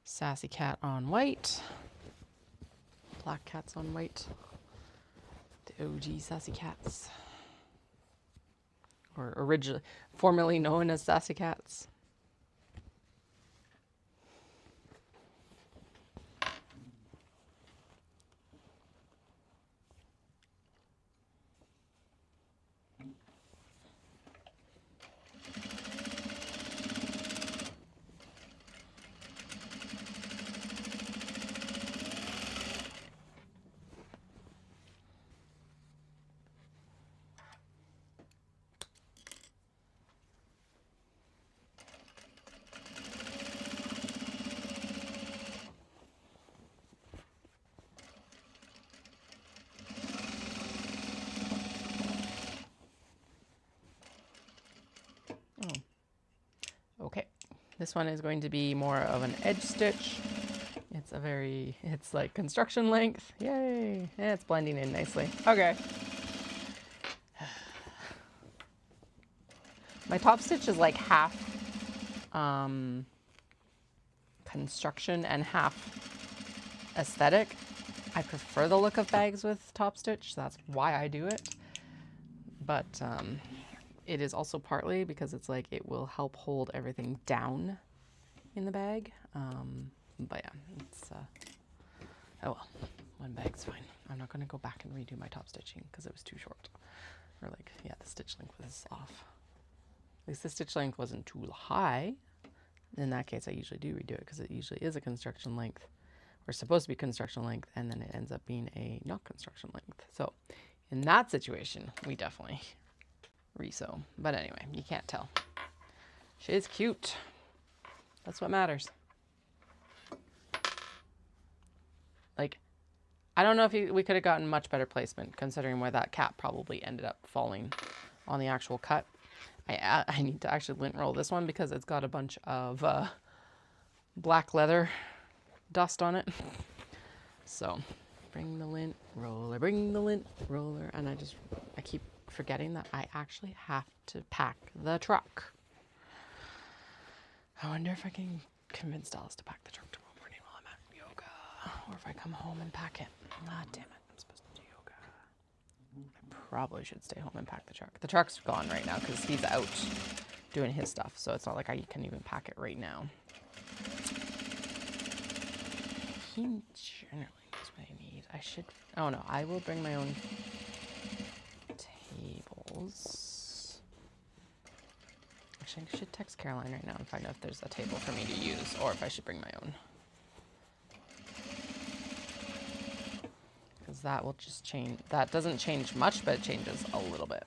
Sassy cat on white. Black cats on white. The OG sassy cats. Or originally, formerly known as sassy cats. Okay, this one is going to be more of an edge stitch. It's like construction length. Yay, and it's blending in nicely. Okay. My top stitch is like half construction and half aesthetic. I prefer the look of bags with top stitch, so that's why I do it. But it is also partly because it's like it will help hold everything down in the bag. But yeah, it's oh well, one bag's fine. I'm not going to go back and redo my top stitching because it was too short. Or like, yeah, the stitch length was off. At least the stitch length wasn't too high. In that case, I usually do redo it because it usually is a construction length, or supposed to be construction length, and then it ends up being a not construction length. So in that situation, we definitely resew. But anyway, you can't tell. She's cute. That's what matters. Like, I don't know if we could have gotten much better placement considering where that cap probably ended up falling on the actual cut. I need to actually lint roll this one because it's got a bunch of black leather dust on it. So bring the lint roller, and I keep forgetting that I actually have to pack the truck. I wonder if I can convince Dallas to pack the truck tomorrow morning while I'm at yoga, or if I come home and pack it. Ah, damn it, I'm supposed to do yoga. I probably should stay home and pack the truck. The truck's gone right now because he's out doing his stuff, so it's not like I can even pack it right now. He generally knows what I need. Oh no, I will bring my own tables. Actually, I should text Caroline right now and find out if there's a table for me to use, or if I should bring my own. Because that will just change. That doesn't change much, but it changes a little bit.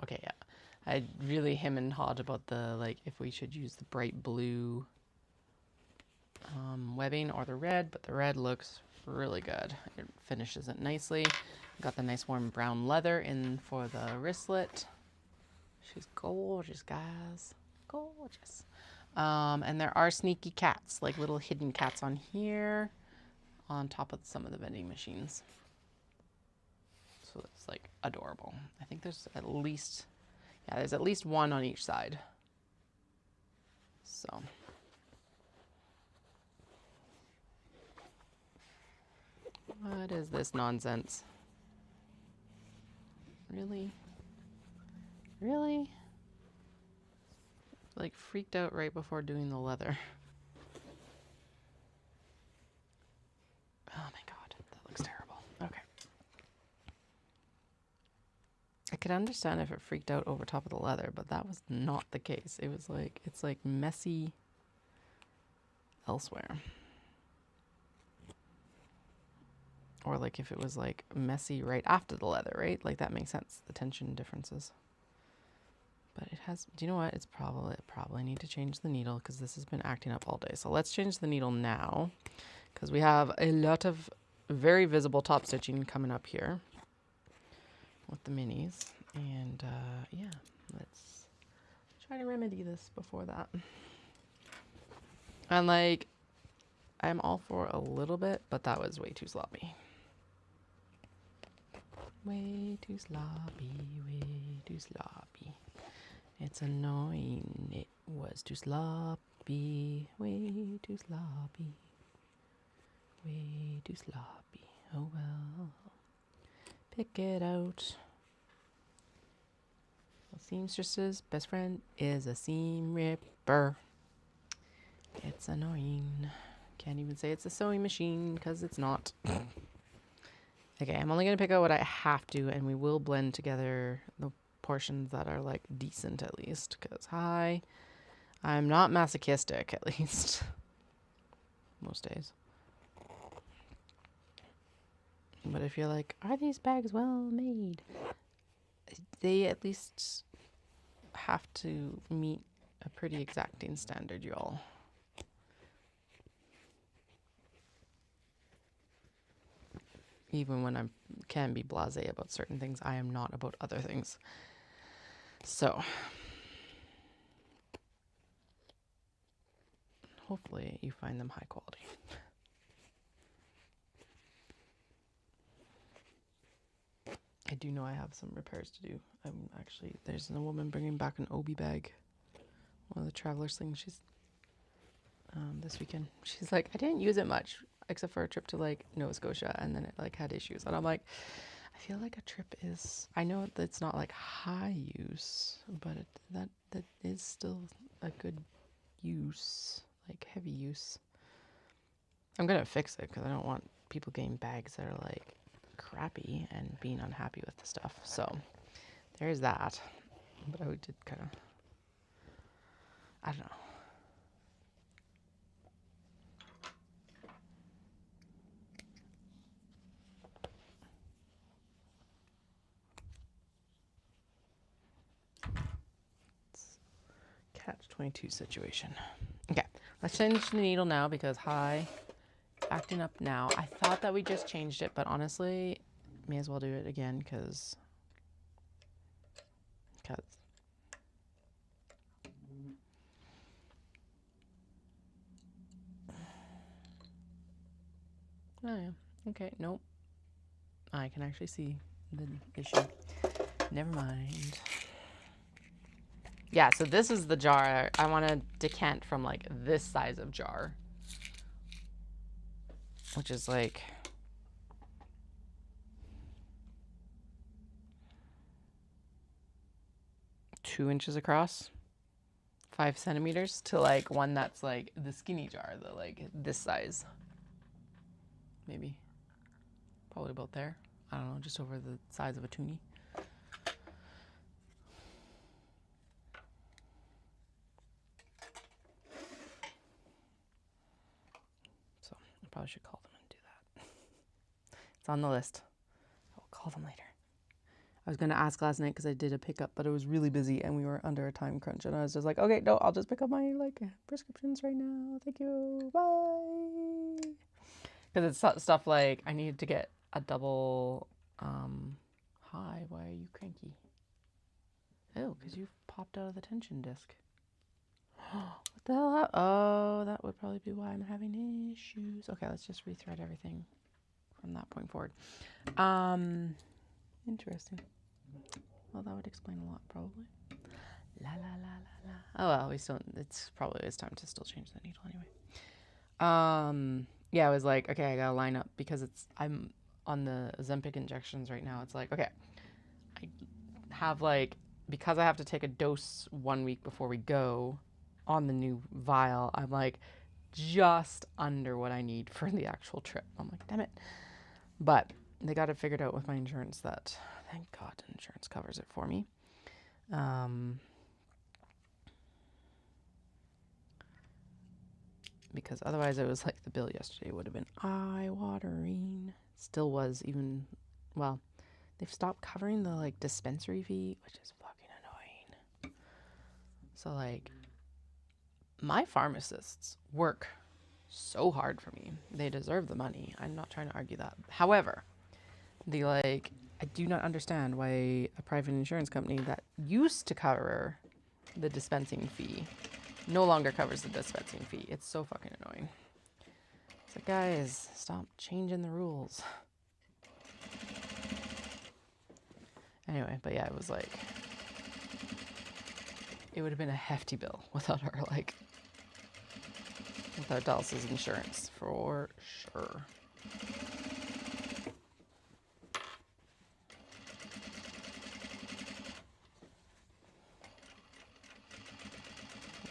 Okay, yeah. I really him and hawed about the, like, if we should use the bright blue webbing or the red, but the red looks really good. It finishes it nicely. Got the nice warm brown leather in for the wristlet. She's gorgeous, guys. Gorgeous. And there are sneaky cats, like little hidden cats on here, on top of some of the vending machines. So it's like adorable. I think there's at least, yeah, there's at least one on each side. So. What is this nonsense? Really? Really? Like freaked out right before doing the leather. Oh my god, that looks terrible. Okay. I could understand if it freaked out over top of the leather, but that was not the case. It was like, it's like messy elsewhere. Or like if it was like messy right after the leather, right? Like that makes sense, the tension differences. But it has, do you know what? It's probably need to change the needle because this has been acting up all day. So let's change the needle now because we have a lot of very visible top stitching coming up here with the minis. And yeah, let's try to remedy this before that. And like, I'm all for a little bit, but that was way too sloppy. Way too sloppy, way too sloppy. It's annoying. It was too sloppy, way too sloppy, way too sloppy. Oh well. Pick it out. A seamstress's best friend is a seam ripper. It's annoying. Can't even say it's a sewing machine because it's not. Okay, I'm only going to pick out what I have to, and we will blend together the portions that are like decent at least, because hi, I'm not masochistic at least most days. But if you're like, are these bags well made? They at least have to meet a pretty exacting standard, y'all. Even when I can be blasé about certain things, I am not about other things. So, hopefully you find them high quality. I do know I have some repairs to do. I'm actually, there's a woman bringing back an Obi bag. One of the traveler's things she's, this weekend. She's like, I didn't use it much, except for a trip to like Nova Scotia, and then it like had issues. And I'm like, I feel like a trip is, I know that it's not like high use, but that is still a good use, like heavy use. I'm gonna fix it because I don't want people getting bags that are like crappy and being unhappy with the stuff. So there's that. But I did kind of, I don't know. Catch-22 situation. Okay, let's change the needle now because hi, acting up now. I thought that we just changed it, but honestly, may as well do it again because oh yeah, okay, nope. I can actually see the issue. Never mind. Yeah, so this is the jar. I want to decant from like this size of jar, which is like two inches across, 5 centimeters, to like one that's like the skinny jar, the like this size. Maybe. Probably about there. I don't know, just over the size of a toonie. So I probably should call them and do that. It's on the list. I'll call them later. I was going to ask last night because I did a pickup, but it was really busy and we were under a time crunch. And I was just like, okay, no, I'll just pick up my like prescriptions right now. Thank you. Bye. Because it's stuff like, I need to get a double, hi, why are you cranky? Oh, because you've popped out of the tension disc. What the hell? Oh, that would probably be why I'm having issues. Okay, let's just rethread everything from that point forward. Interesting. Well, that would explain a lot, probably. La la la la la. Oh well, it's time to still change the needle anyway. Yeah, I was like, okay, I gotta line up because I'm on the Ozempic injections right now. It's like, okay, I have like, because I have to take a dose 1 week before we go on the new vial, I'm like just under what I need for the actual trip. I'm like, damn it. But they got it figured out with my insurance that, thank God, insurance covers it for me. Because otherwise it was like the bill yesterday would have been eye-watering. Still was, even, well, they've stopped covering the like dispensary fee, which is fucking annoying. So like, my pharmacists work so hard for me. They deserve the money. I'm not trying to argue that. However, I do not understand why a private insurance company that used to cover the dispensing fee no longer covers the dispensing fee. It's so fucking annoying. It's like, guys, stop changing the rules. Anyway, but yeah, it was like, it would have been a hefty bill without Dallas's insurance, for sure.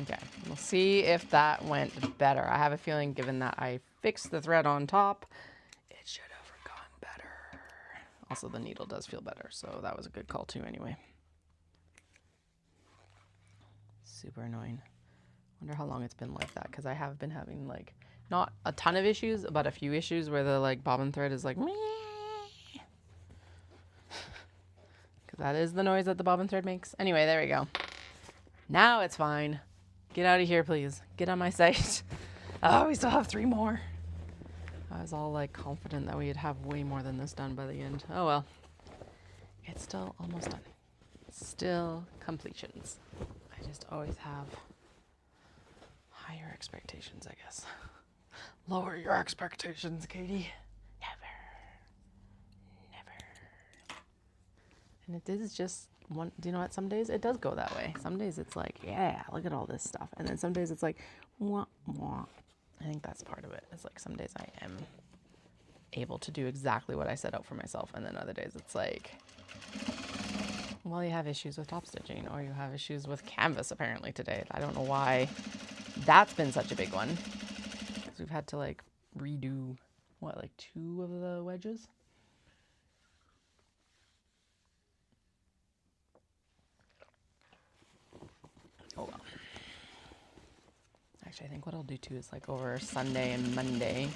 Okay, we'll see if that went better. I have a feeling, given that I fixed the thread on top, it should have gone better. Also, the needle does feel better, so that was a good call too anyway. Super annoying. Wonder how long it's been like that, because I have been having like, not a ton of issues, but a few issues where the like bobbin thread is like, because that is the noise that the bobbin thread makes. Anyway, there we go. Now it's fine. Get out of here, please. Get on my site. Oh, we still have 3 more. I was all like confident that we'd have way more than this done by the end. Oh well. It's still almost done. Still completions. I just always have higher expectations, I guess. Lower your expectations, Katie. Never. And it is just one, do you know what? Some days it does go that way. Some days it's like, yeah, look at all this stuff. And then some days it's like, wah, wah. I think that's part of it. It's like some days I am able to do exactly what I set out for myself. And then other days it's like, well, you have issues with top stitching, or you have issues with canvas apparently today. I don't know why that's been such a big one. Because we've had to like redo, what, like 2 of the wedges? Oh well. Actually, I think what I'll do too is like over Sunday and Monday.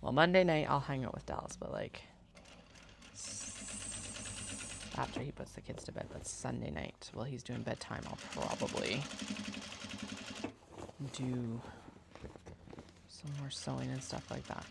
Well, Monday night I'll hang out with Dallas, but like after he puts the kids to bed, but Sunday night while he's doing bedtime, I'll probably do some more sewing and stuff like that.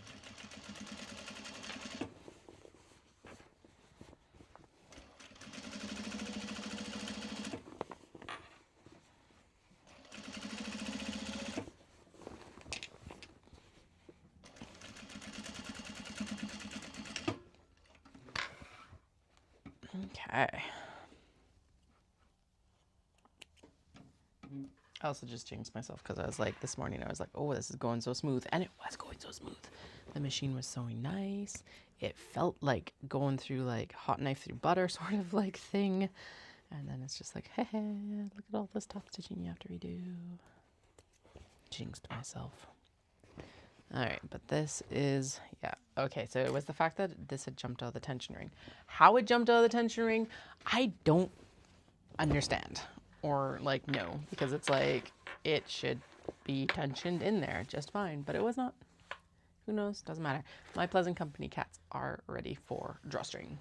Okay. I also just jinxed myself because I was like, this morning I was like, oh, this is going so smooth. And it was going so smooth. The machine was sewing nice. It felt like going through like hot knife through butter sort of like thing. And then it's just like, hey, look at all this top stitching you have to redo. Jinxed myself. All right, but this is, yeah. Okay, so it was the fact that this had jumped out of the tension ring. How it jumped out of the tension ring, I don't understand or like know, because it's like it should be tensioned in there just fine, but it was not. Who knows? Doesn't matter. My Pleasant Company cats are ready for drawstring.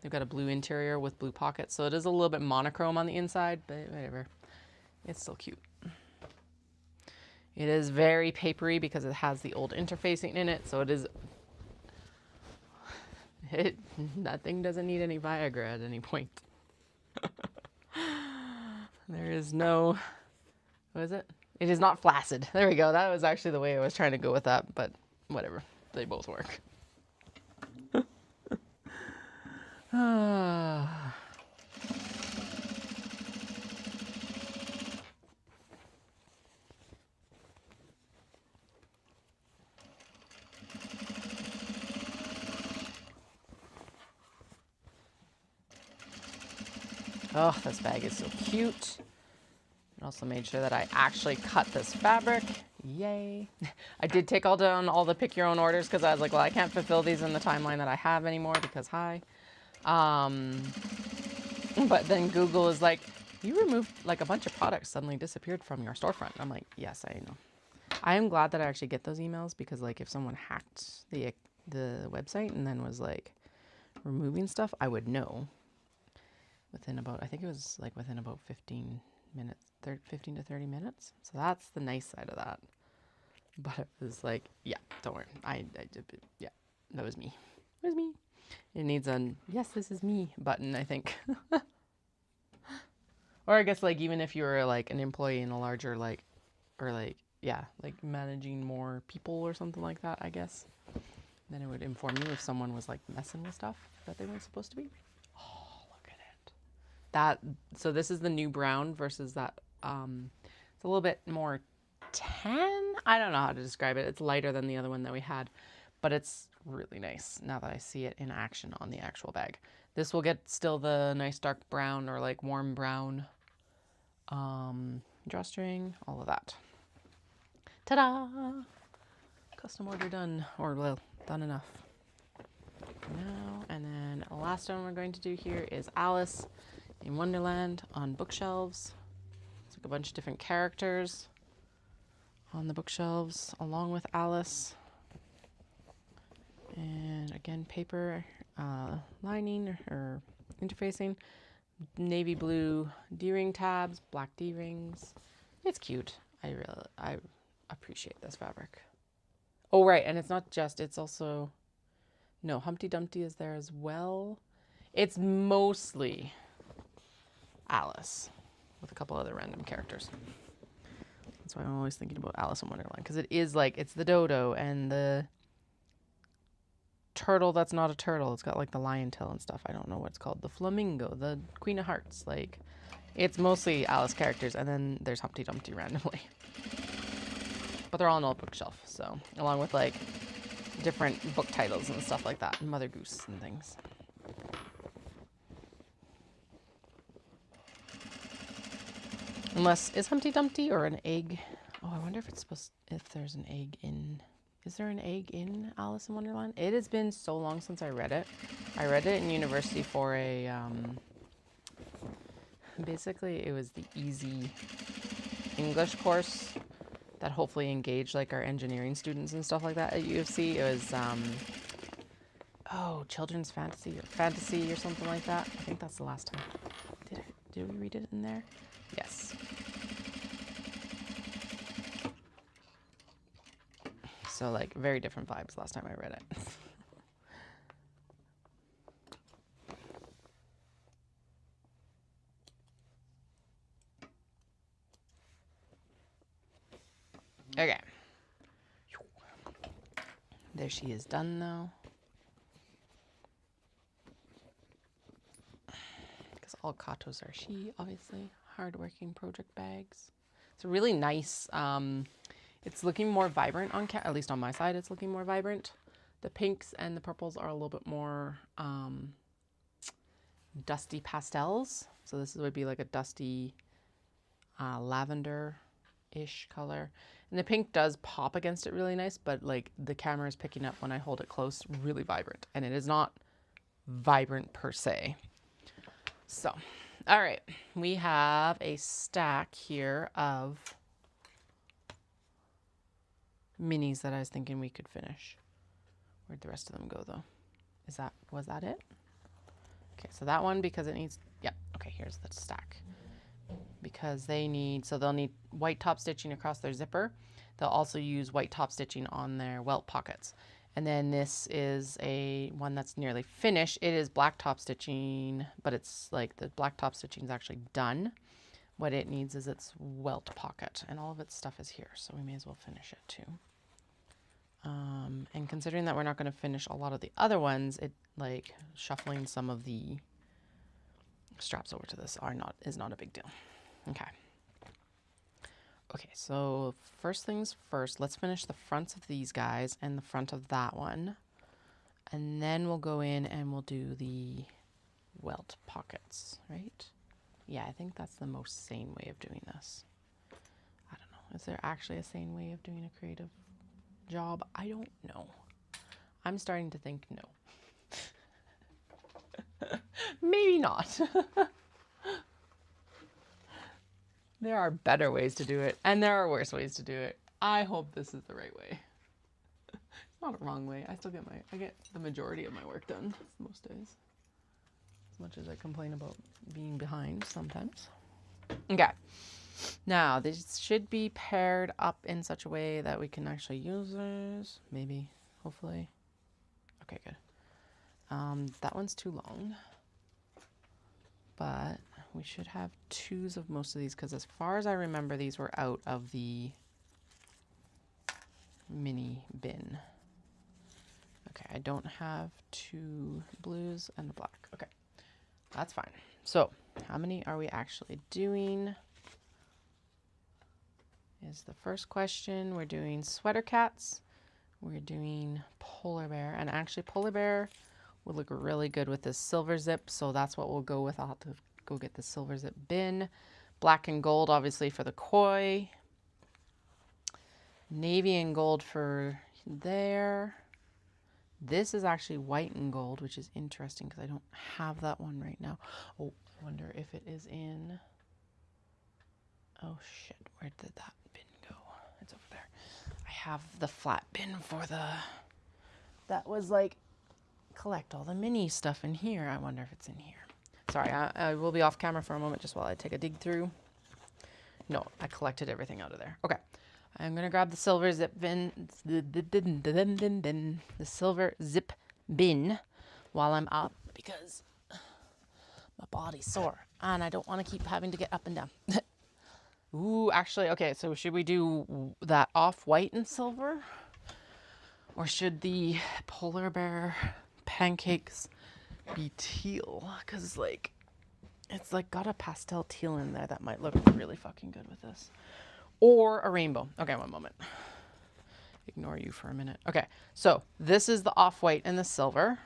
They've got a blue interior with blue pockets, so it is a little bit monochrome on the inside, but whatever. It's still cute. It is very papery because it has the old interfacing in it, so it is. That thing doesn't need any Viagra at any point. There is no. What is it? It is not flaccid. There we go. That was actually the way I was trying to go with that, but whatever. They both work. Oh, this bag is so cute. I also made sure that I actually cut this fabric. Yay. I did take down all the pick your own orders because I was like, well, I can't fulfill these in the timeline that I have anymore because hi. But then Google is like, you removed like a bunch of products suddenly disappeared from your storefront. I'm like, yes, I know. I am glad that I actually get those emails because like if someone hacked the website and then was like removing stuff, I would know within about, I think it was like within about 15 minutes, 15 to 30 minutes. So that's the nice side of that. But it was like, yeah, don't worry. Yeah, that was me. It was me. It needs a, yes, this is me button, I think. Or I guess like even if you were like an employee in a larger like, or like, yeah, like managing more people or something like that, I guess. Then it would inform you if someone was like messing with stuff that they weren't supposed to be. Oh, look at it. That, so this is the new brown versus that, it's a little bit more tan. I don't know how to describe it. It's lighter than the other one that we had, but it's really nice now that I see it in action on the actual bag. This will get still the nice dark brown or like warm brown drawstring, all of that. Ta-da! Custom order done, or well, done enough. Now, and then the last one we're going to do here is Alice in Wonderland on bookshelves. It's like a bunch of different characters on the bookshelves along with Alice. And again, paper lining or interfacing, navy blue D-ring tabs, black D-rings. It's cute. I appreciate this fabric. Oh, right, and it's not just, it's also, no, Humpty Dumpty is there as well. It's mostly Alice with a couple other random characters. That's why I'm always thinking about Alice in Wonderland, because it is like, it's the dodo and the turtle that's not a turtle. It's got like the lion tail and stuff. I don't know what it's called. The flamingo, the Queen of Hearts. Like, it's mostly Alice characters, and then there's Humpty Dumpty randomly. But they're all on an old bookshelf, so along with like different book titles and stuff like that, and Mother Goose and things. Unless, is Humpty Dumpty or an egg? Oh, I wonder if it's supposed, if there's an egg in, is there an egg in Alice in Wonderland? It has been so long since I read it. I read it in university for a, basically it was the easy English course that hopefully engaged like our engineering students and stuff like that at U of C. It was, oh, children's fantasy or something like that. I think that's the last time. Did we read it in there? Yes. So like very different vibes last time I read it. Okay. There she is done though. Because all Katos are she, obviously. Hardworking project bags. It's a really nice, it's looking more vibrant on at least on my side, it's looking more vibrant. The pinks and the purples are a little bit more dusty pastels. So this would be like a dusty lavender-ish color. And the pink does pop against it really nice, but like the camera is picking up when I hold it close, really vibrant. And it is not vibrant per se. So, all right, we have a stack here of minis that I was thinking we could finish. Where'd the rest of them go though? Was that it? Okay, so that one, because it needs, yeah, okay, here's the stack. Because they need, so they'll need white top stitching across their zipper. they'll also use white top stitching on their welt pockets. And then this is a one that's nearly finished. It is black top stitching, but it's like the black top stitching is actually done. What it needs is its welt pocket, and all of its stuff is here, so we may as well finish it too. And considering that we're not going to finish a lot of the other ones, it like shuffling some of the straps over to this is not a big deal. Okay. Okay, so first things first, let's finish the fronts of these guys and the front of that one. And then we'll go in and we'll do the welt pockets, right? Yeah, I think that's the most sane way of doing this. I don't know. Is there actually a sane way of doing a creative job? I don't know. I'm starting to think no. Maybe not. There are better ways to do it, and there are worse ways to do it. I hope this is the right way. It's not a wrong way. I still get I get the majority of my work done most days. As much as I complain about being behind sometimes. Okay. Now, this should be paired up in such a way that we can actually use this. Maybe, hopefully. Okay, good. That one's too long. But we should have twos of most of these, because as far as I remember, these were out of the mini bin. Okay, I don't have two blues and a black. Okay, that's fine. So how many are we actually doing is the first question. We're doing sweater cats. We're doing polar bear, and actually polar bear would look really good with this silver zip, so that's what we'll go with. I'll have to go get the silver zip bin. Black and gold, obviously, for the koi. Navy and gold for there. This is actually white and gold, which is interesting because I don't have that one right now. Oh, I wonder if it is in... Oh, shit. Where did that bin go? It's over there. I have the flat bin for the... That was like... collect all the mini stuff in here. I wonder if it's in here. Sorry, I will be off camera for a moment just while I take a dig through. No, I collected everything out of there. Okay, I'm gonna grab the silver zip bin, the silver zip bin while I'm up because my body's sore and I don't want to keep having to get up and down. Ooh, actually, okay, so should we do that off-white and silver? Or should the polar bear pancakes be teal? Because like it's like got a pastel teal in there that might look really fucking good with this, or a rainbow. Okay, one moment, ignore you for a minute. Okay, so this is the off-white and the silver.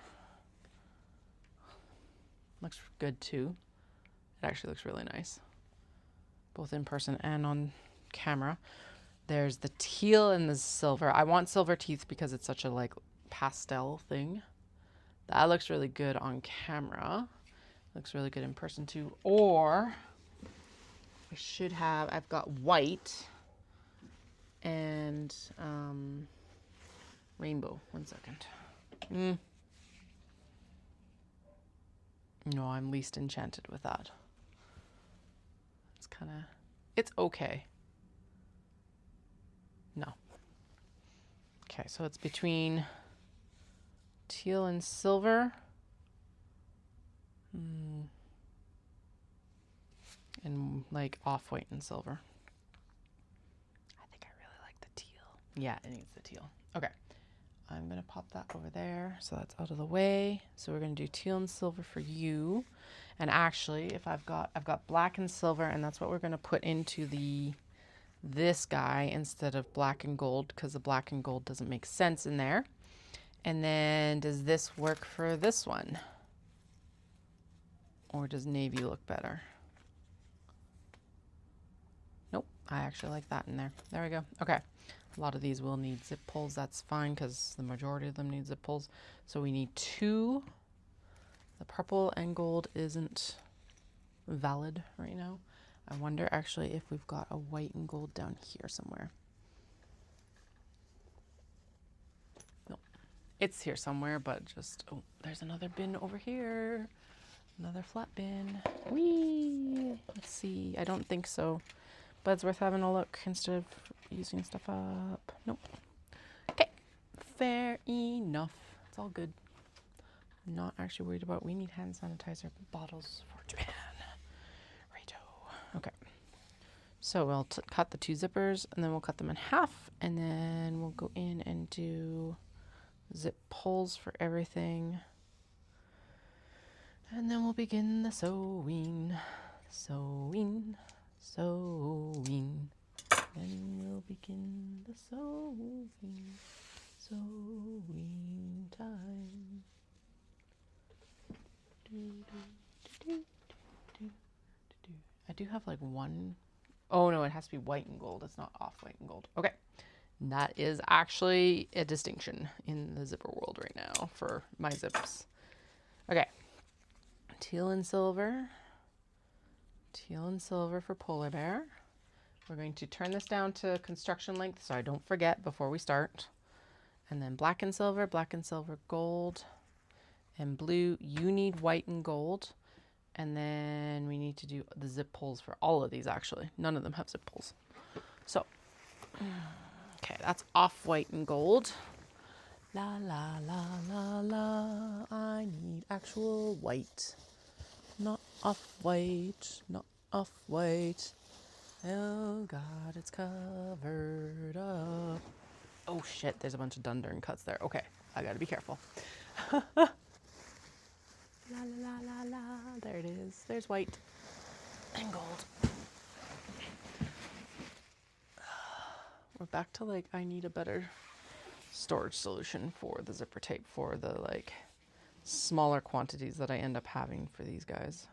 Looks good too. It actually looks really nice both in person and on camera. There's the teal and the silver. I want silver teeth because it's such a like pastel thing. That looks really good on camera. Looks really good in person too. Or I should have, I've got white and rainbow. One second. No, I'm least enchanted with that. It's kind of, it's okay. No. Okay, so it's between teal and silver. And like off-white and silver. I think I really like the teal. Yeah, it needs the teal. Okay. I'm going to pop that over there so that's out of the way. So we're going to do teal and silver for you. And actually, if I've got black and silver, and that's what we're going to put into this guy instead of black and gold, because the black and gold doesn't make sense in there. And then does this work for this one? Or does navy look better? Nope, I actually like that in there. There we go. Okay. A lot of these will need zip pulls. That's fine because the majority of them need zip pulls. So we need two. The purple and gold isn't valid right now. I wonder actually if we've got a white and gold down here somewhere. No, it's here somewhere, but just, oh, there's another bin over here. Another flat bin. Whee! Let's see. I don't think so. But it's worth having a look instead of using stuff up. Nope. Okay. Fair enough. It's all good. I'm not actually worried about. We need hand sanitizer bottles for Japan. Righto. Okay. So we'll cut the 2 zippers and then we'll cut them in half and then we'll go in and do zip pulls for everything. And then we'll begin the sewing. Sewing. Sewing. Then we'll begin the sewing. Sewing time. I do have like one. Oh no, it has to be white and gold. It's not off white and gold. Okay. And that is actually a distinction in the zipper world right now for my zips. Okay. Teal and silver. Teal and silver for polar bear. We're going to turn this down to construction length so I don't forget before we start. And then black and silver gold, and blue. You need white and gold. And then we need to do the zip pulls for all of these actually. None of them have zip pulls. So, okay, that's off white and gold. La la la la la, I need actual white. Not off white, not off white. Oh God, it's covered up. Oh shit, there's a bunch of dundering cuts there. Okay, I gotta be careful. La la la la la, there it is. There's white and gold. We're back to like, I need a better storage solution for the zipper tape for the like smaller quantities that I end up having for these guys.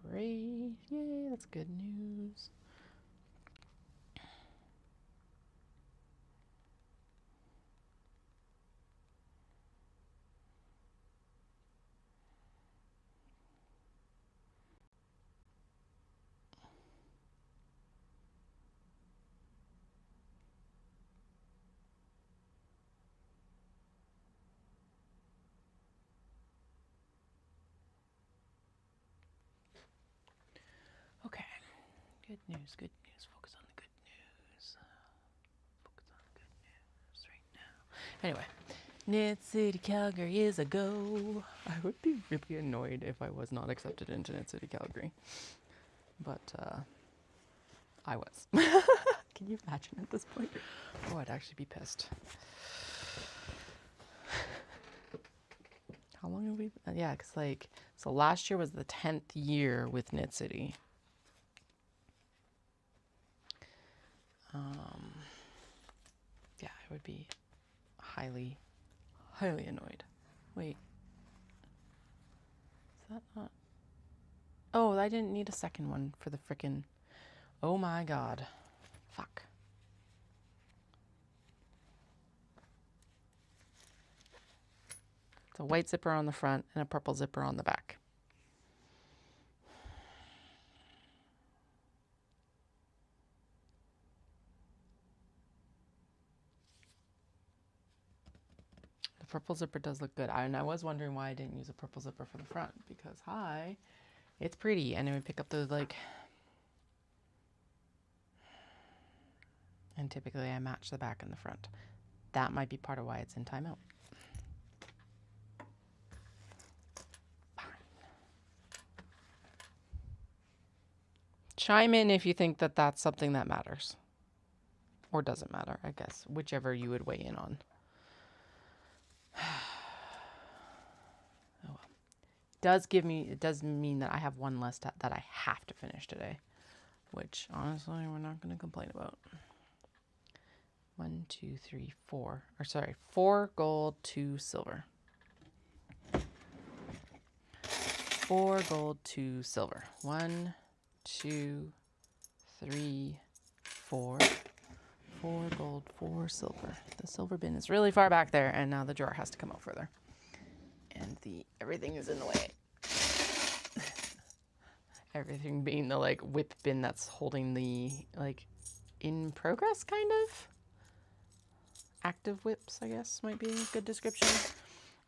Great, yay, that's good news. Okay, good news, good news. Focus on the good news. Focus on the good news right now. Anyway, Knit City, Calgary is a go. I would be really annoyed if I was not accepted into Knit City, Calgary. But I was. Can you imagine at this point? Oh, I'd actually be pissed. How long have we been? Yeah, because like, so last year was the 10th year with Knit City. Yeah, I would be highly, highly annoyed. Wait. Is that not? Oh, I didn't need a second one for the frickin'. Oh my God. Fuck. a white zipper on the front and a purple zipper on the back. The purple zipper does look good. And I was wondering why I didn't use a purple zipper for the front, because hi, it's pretty, and it would pick up those like, and typically I match the back and the front. That might be part of why it's in timeout. Chime in if you think that that's something that matters. Or doesn't matter, I guess. Whichever you would weigh in on. Oh well. It does mean that I have one less that I have to finish today. Which, honestly, we're not going to complain about. 1, 2, 3, 4. Or sorry, 4 gold, 2 silver. 4 gold, 2 silver. 1, 2, 3, 4. 4 gold, 4 silver. The silver bin is really far back there, and now the drawer has to come out further. And everything is in the way. Everything being the like whip bin that's holding the like in progress kind of. Active whips, I guess, might be a good description.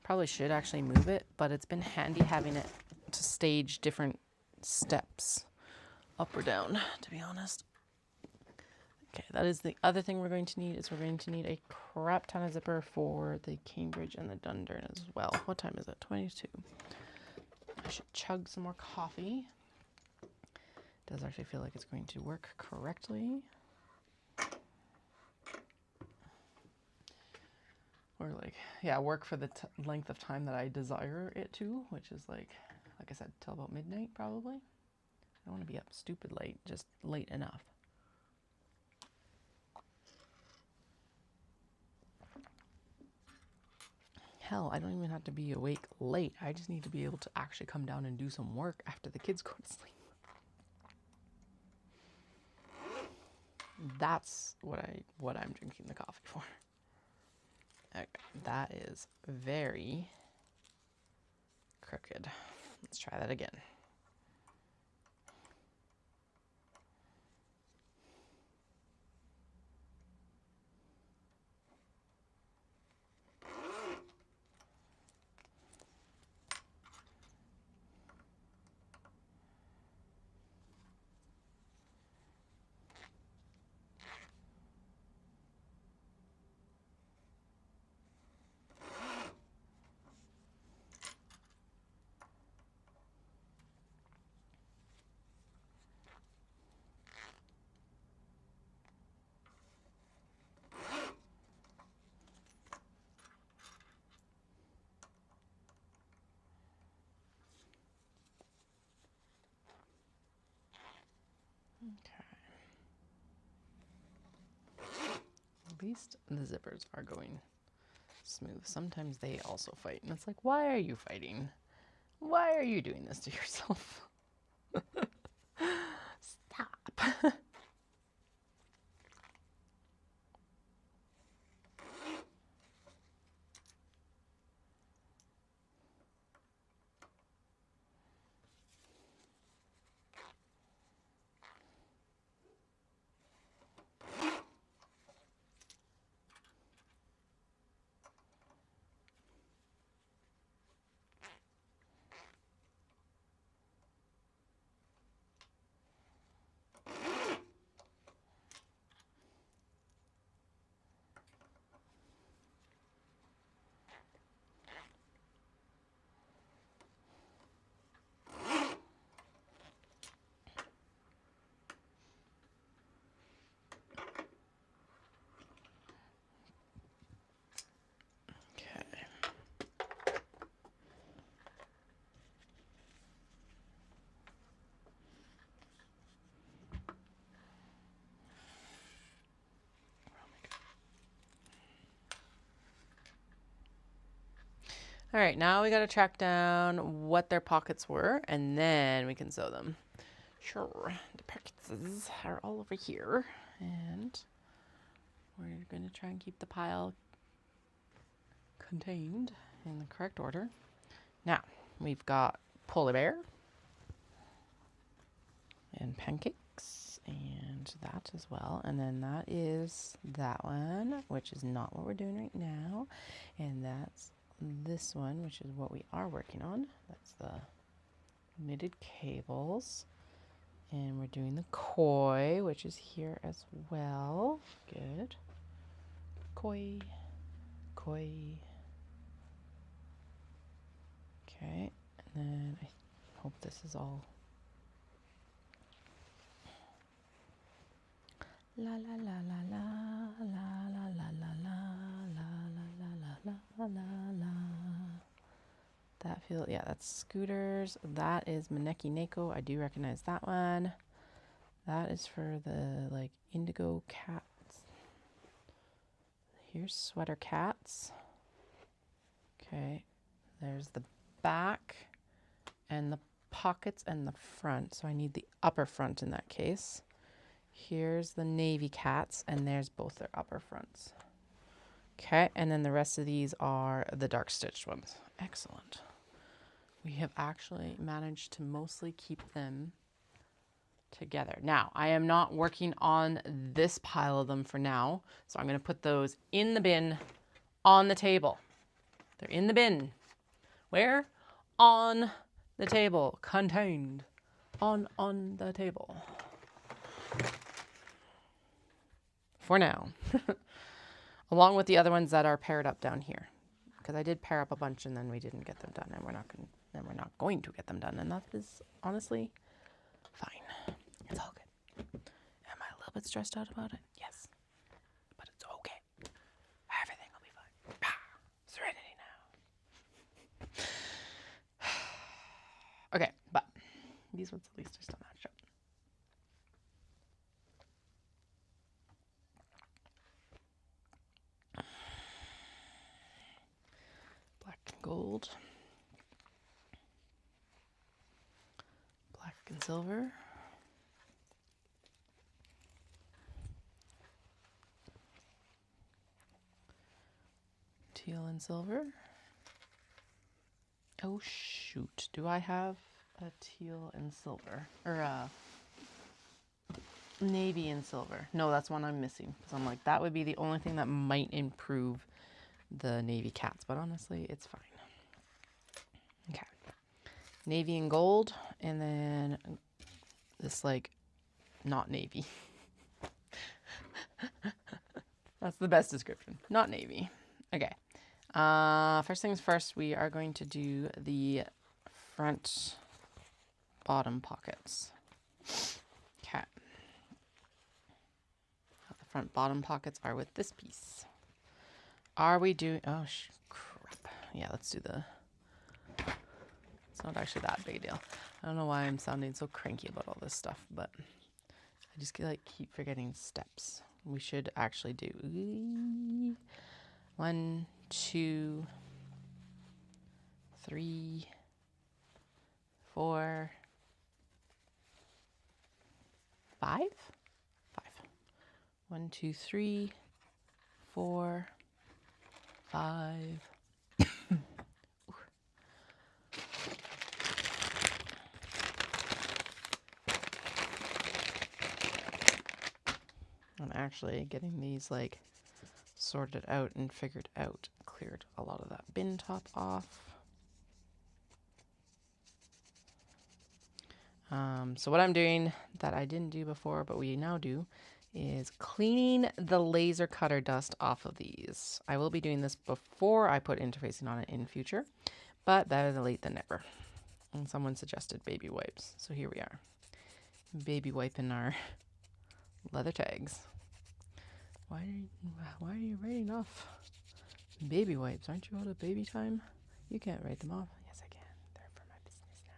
Probably should actually move it, but it's been handy having it to stage different steps, up or down, to be honest. Okay, that is the other thing we're going to need, is we're going to need a crap ton of zipper for the Cambridge and the Dundurn as well. What time is it? 22. I should chug some more coffee. It does actually feel like it's going to work correctly. Or like, yeah, work for the length of time that I desire it to, which is like I said, till about midnight probably. I don't want to be up stupid late, just late enough. Hell, I don't even have to be awake late. I just need to be able to actually come down and do some work after the kids go to sleep. That's what I'm drinking the coffee for. Okay, that is very crooked. Let's try that again. Okay. At least the zippers are going smooth. Sometimes they also fight, and it's like, why are you fighting? Why are you doing this to yourself? Stop. All right, now we got to track down what their pockets were, and then we can sew them. Sure, the pockets are all over here, and we're going to try and keep the pile contained in the correct order. Now, we've got polar bear and pancakes and that as well. And then that is that one, which is not what we're doing right now. And that's this one, which is what we are working on. That's the knitted cables. And we're doing the koi, which is here as well. Good. Koi, koi. Okay, and then I hope this is all. La la la la la la la la la la la la la la la. That feel, yeah, that's scooters. That is Maneki Neko. I do recognize that one. That is for the like indigo cats. Here's sweater cats. Okay, there's the back and the pockets and the front. So I need the upper front in that case. Here's the navy cats and there's both their upper fronts. Okay, and then the rest of these are the dark stitched ones. Excellent. We have actually managed to mostly keep them together. Now, I am not working on this pile of them for now, so I'm going to put those in the bin on the table. They're in the bin. Where? On the table. Contained. On the table. For now. Along with the other ones that are paired up down here. Because I did pair up a bunch and then we didn't get them done, and we're not going to get them done, and that is honestly fine. It's all good. Am I a little bit stressed out about it? Yes. But it's okay. Everything will be fine. Serenity now. Okay, but these ones at least are still matched up. Black and gold. Black and silver. Teal and silver. Oh shoot, do I have a teal and silver? Or a navy and silver? No, that's one I'm missing. Because I'm like, that would be the only thing that might improve the navy cats. But honestly, it's fine. Okay. Navy and gold. And then this like, not navy. That's the best description. Not navy. Okay. First things first, we are going to do the front bottom pockets. Okay. The front bottom pockets are with this piece. Are we doing, oh crap. Yeah, let's do the, it's not actually that big a deal. I don't know why I'm sounding so cranky about all this stuff, but I just like keep forgetting steps. We should actually do 1, 2, 3, 4, 5? 5. 1, 2, 3, 4, 5. I'm actually getting these like sorted out and figured out. Cleared a lot of that bin top off. So what I'm doing that I didn't do before, but we now do, is cleaning the laser cutter dust off of these. I will be doing this before I put interfacing on it in future, but better late than never. And someone suggested baby wipes, so here we are. Baby wiping our leather tags. Why are you writing off baby wipes? Aren't you out of baby time? You can't write them off. Yes, I can. They're for my business now.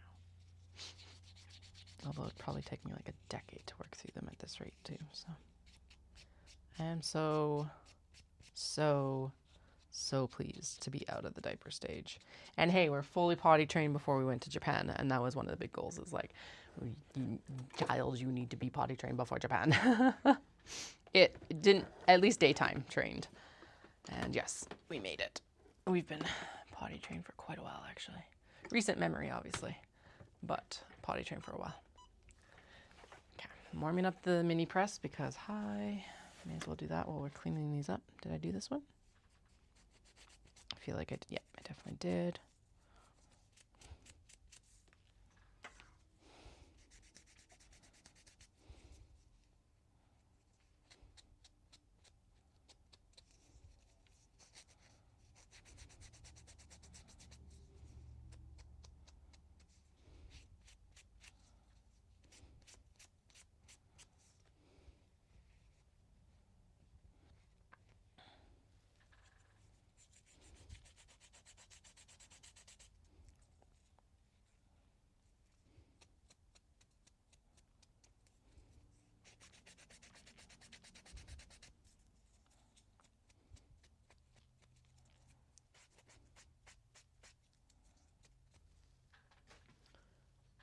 Although it'd probably take me like a decade to work through them at this rate too. So I am so pleased to be out of the diaper stage. And hey, we're fully potty trained before we went to Japan, and that was one of the big goals. Is like, child, you need to be potty trained before Japan. It didn't, at least daytime trained. And yes, we made it. We've been potty trained for quite a while, actually. Recent memory, obviously, but potty trained for a while. Okay, I'm warming up the mini press because, may as well do that while we're cleaning these up. Did I do this one? I feel like I did. Yeah, I definitely did.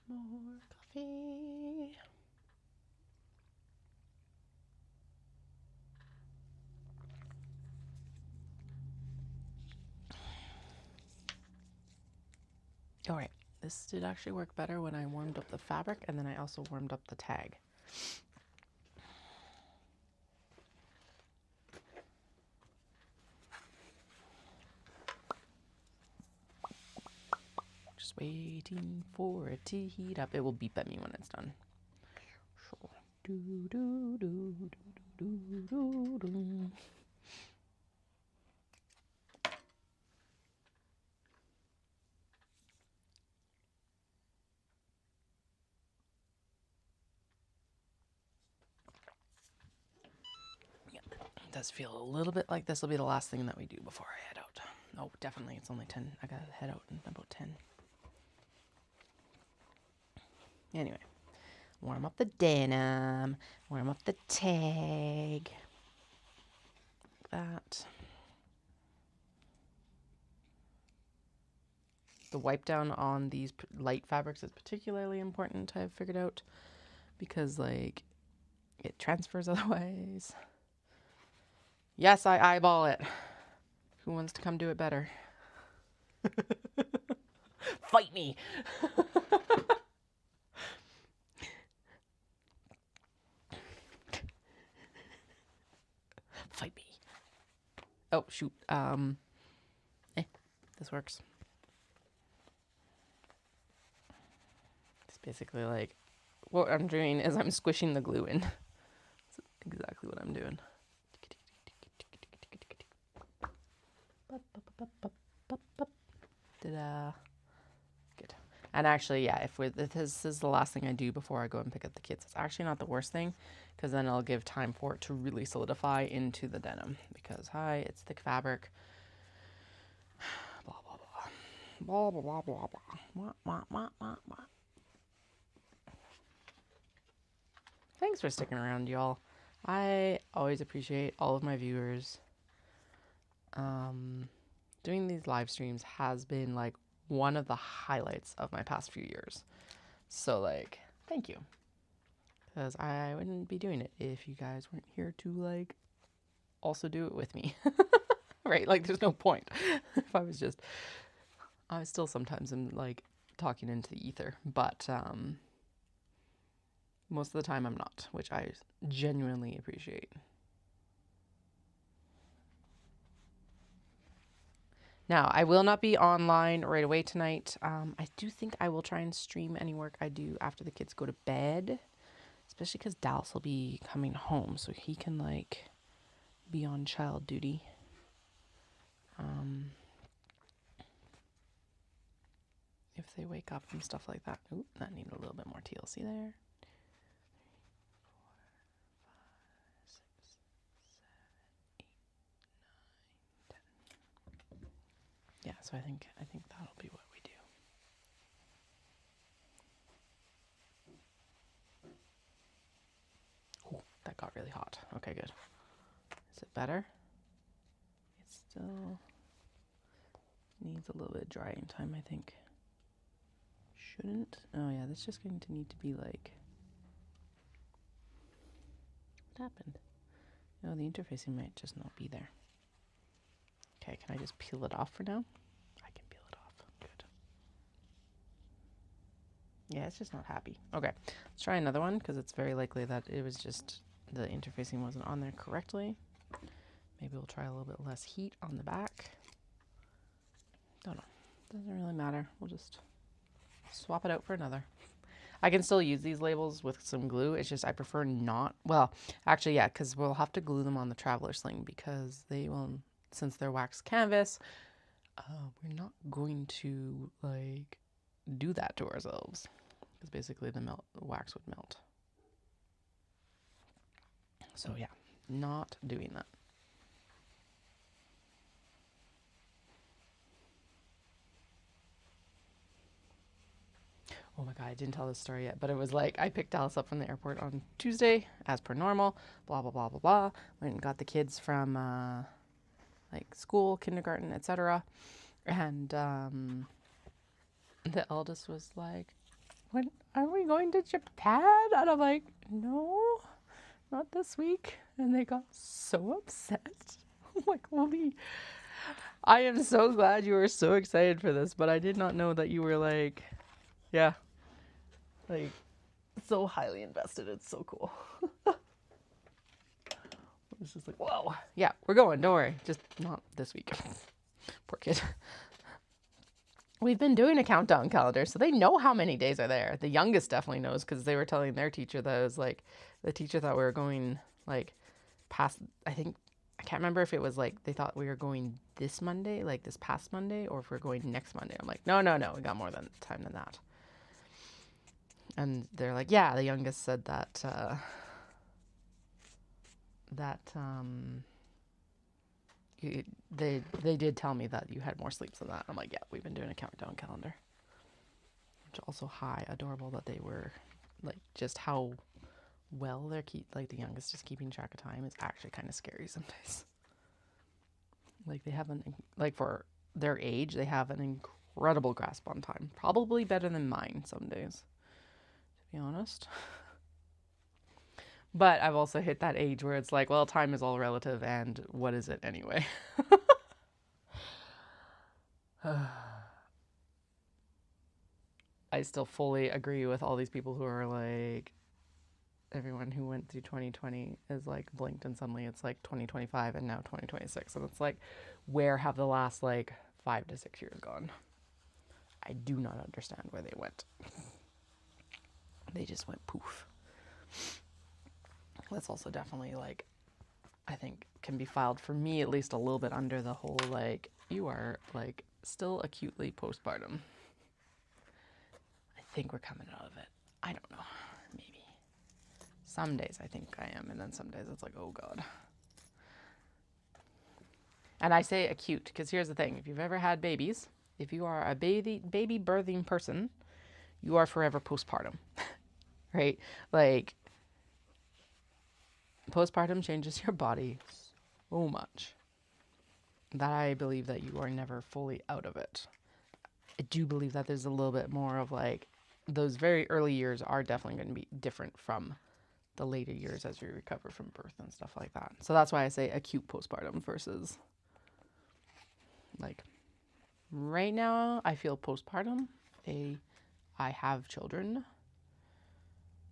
More coffee. All right, this did actually work better when I warmed up the fabric, and then I also warmed up the tag. Just waiting for it to heat up. It will beep at me when it's done. Do, do, do, do, do, do, do. Yeah, it does feel a little bit like this will be the last thing that we do before I head out. Oh, definitely. It's only 10. I gotta head out in about 10. Anyway, warm up the denim, warm up the tag. Like that. The wipe down on these light fabrics is particularly important, I've figured out, because like it transfers otherwise. Yes, I eyeball it. Who wants to come do it better? Fight me. Fight me. Oh, shoot. This works. It's basically like what I'm doing is I'm squishing the glue in. That's exactly what I'm doing. Ta-da. Good. And actually, yeah, if this is the last thing I do before I go and pick up the kids, it's actually not the worst thing, because then I'll give time for it to really solidify into the denim. Because, it's thick fabric. Blah, blah, blah. Blah, blah, blah, blah, blah. Wah, wah, wah, wah, wah. Thanks for sticking around, y'all. I always appreciate all of my viewers. Doing these live streams has been like one of the highlights of my past few years. So like, thank you. Because I wouldn't be doing it if you guys weren't here to like also do it with me. Right? Like there's no point. If I still sometimes am like talking into the ether, but most of the time I'm not, which I genuinely appreciate. Now, I will not be online right away tonight. I do think I will try and stream any work I do after the kids go to bed, especially because Dallas will be coming home, so he can like be on child duty. If they wake up and stuff like that. Ooh, that needed a little bit more TLC there. 4, 5, 6, 7, 8, 9, 10. Yeah, so I think that'll be what we do. Ooh, that got really hot. Okay, good. Is it better? It still needs a little bit of drying time, I think. Shouldn't. Oh yeah, that's just going to need to be like... What happened? Oh, the interfacing might just not be there. Okay, can I just peel it off for now? I can peel Yeah, it's just not happy. Okay, let's try another one because it's very likely that it was just the interfacing wasn't on there correctly. Maybe we'll try a little bit less heat on the back. Don't know. Doesn't really matter. We'll just swap it out for another. I can still use these labels with some glue. It's just I prefer not. Well, actually, yeah, because we'll have to glue them on the traveler sling because they will, since they're wax canvas, we're not going to like do that to ourselves because basically the wax would melt. So yeah, not doing that. Oh my God, I didn't tell this story yet, but it was like I picked Alice up from the airport on Tuesday as per normal, blah, blah, blah, blah, blah. Went and got the kids from like school, kindergarten, etc. And the eldest was like, "When are we going to Japan?" And I'm like, "No, not this week." And they got so upset. I'm like, holy, I am so glad you were so excited for this, but I did not know that you were like, yeah, like so highly invested. It's so cool. It's just like, whoa. Yeah, we're going. Don't worry. Just not this week. Poor kid. We've been doing a countdown calendar, so they know how many days are there. The youngest definitely knows because they were telling their teacher that it was like, the teacher thought we were going like past, I can't remember if it was like they thought we were going this Monday, like this past Monday, or if we're going next Monday. I'm like, no, we got more time than that. And they're like, yeah, the youngest said that, they did tell me that you had more sleeps than that. I'm like, yeah, we've been doing a countdown calendar. Which also adorable that they were like just how well they're like the youngest is keeping track of time is actually kind of scary sometimes. Like they have like for their age, they have an incredible grasp on time. Probably better than mine some days, to be honest. But I've also hit that age where it's like, well, time is all relative, and what is it anyway? I still fully agree with all these people who are like, everyone who went through 2020 is like blinked and suddenly it's like 2025 and now 2026. And it's like, where have the last like 5 to 6 years gone? I do not understand where they went. They just went poof. That's also definitely like, I think can be filed for me at least a little bit under the whole like, you are like still acutely postpartum. I think we're coming out of it. I don't know. Maybe. Some days I think I am, and then some days it's like, oh God. And I say acute because here's the thing. If you've ever had babies, if you are a baby birthing person, you are forever postpartum, right? Like, postpartum changes your body so much that I believe that you are never fully out of it. I do believe that there's a little bit more of like, those very early years are definitely going to be different from the later years as you recover from birth and stuff like that. So that's why I say acute postpartum versus like right now I feel postpartum. I have children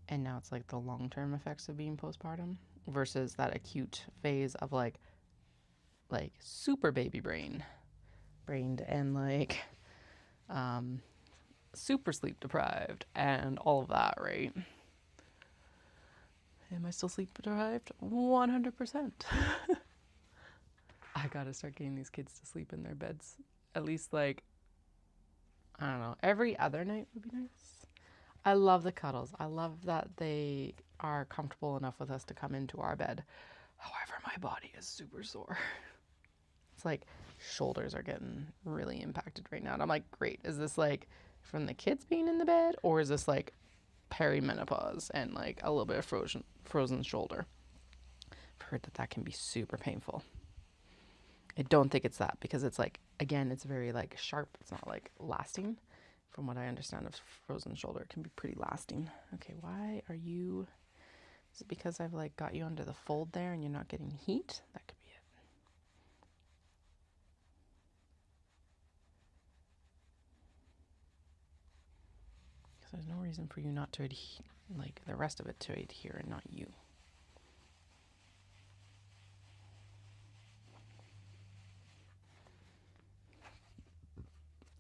and now it's like the long-term effects of being postpartum versus that acute phase of like super baby brained and like super sleep deprived and all of that, right? Am I still sleep deprived? 100%. I gotta start getting these kids to sleep in their beds. At least like, I don't know, every other night would be nice. I love the cuddles. I love that they are comfortable enough with us to come into our bed. However, my body is super sore. It's like shoulders are getting really impacted right now. And I'm like, great. Is this like from the kids being in the bed or is this like perimenopause and like a little bit of frozen shoulder? I've heard that can be super painful. I don't think it's that because it's like, again, it's very like sharp. It's not like lasting. From what I understand of frozen shoulder, it can be pretty lasting. Okay, why are you, is it because I've like got you under the fold there and you're not getting heat? That could be it. there's no reason for you not to adhere, like the rest of it to adhere and not you.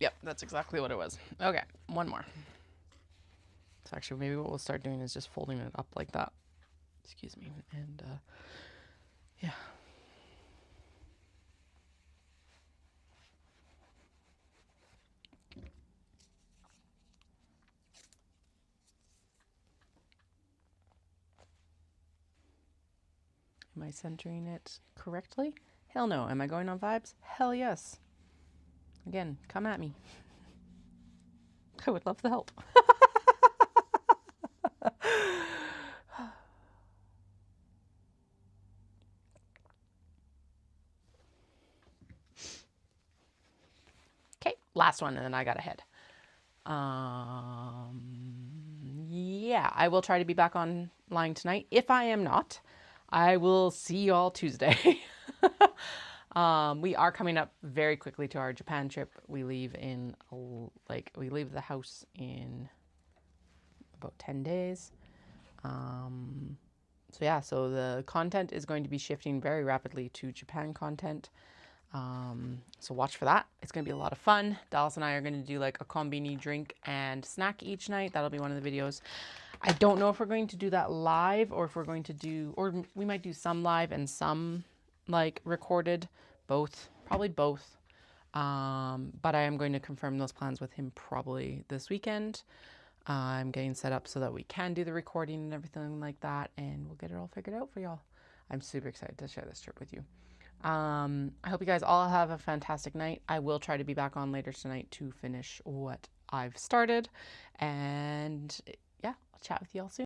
Yep, that's exactly what it was. Okay, one more. So actually, maybe what we'll start doing is just folding it up like that. Excuse me. And yeah. Am I centering it correctly? Hell no. Am I going on vibes? Hell yes. Again, come at me. I would love the help. Okay, last one, and then I got ahead. Yeah, I will try to be back online tonight. If I am not, I will see y'all Tuesday. We are coming up very quickly to our Japan trip. We leave in, we leave the house in about 10 days. So yeah, so the content is going to be shifting very rapidly to Japan content. So watch for that. It's going to be a lot of fun. Dallas and I are going to do like a kombini drink and snack each night. That'll be one of the videos. I don't know if we're going to do that live or if we're going to do, or we might do some live and some like recorded, both, probably both. But I am going to confirm those plans with him probably this weekend. I'm getting set up so that we can do the recording and everything like that, and we'll get it all figured out for y'all. I'm super excited to share this trip with you. I hope you guys all have a fantastic night. I will try to be back on later tonight to finish what I've started, and yeah, I'll chat with you all soon.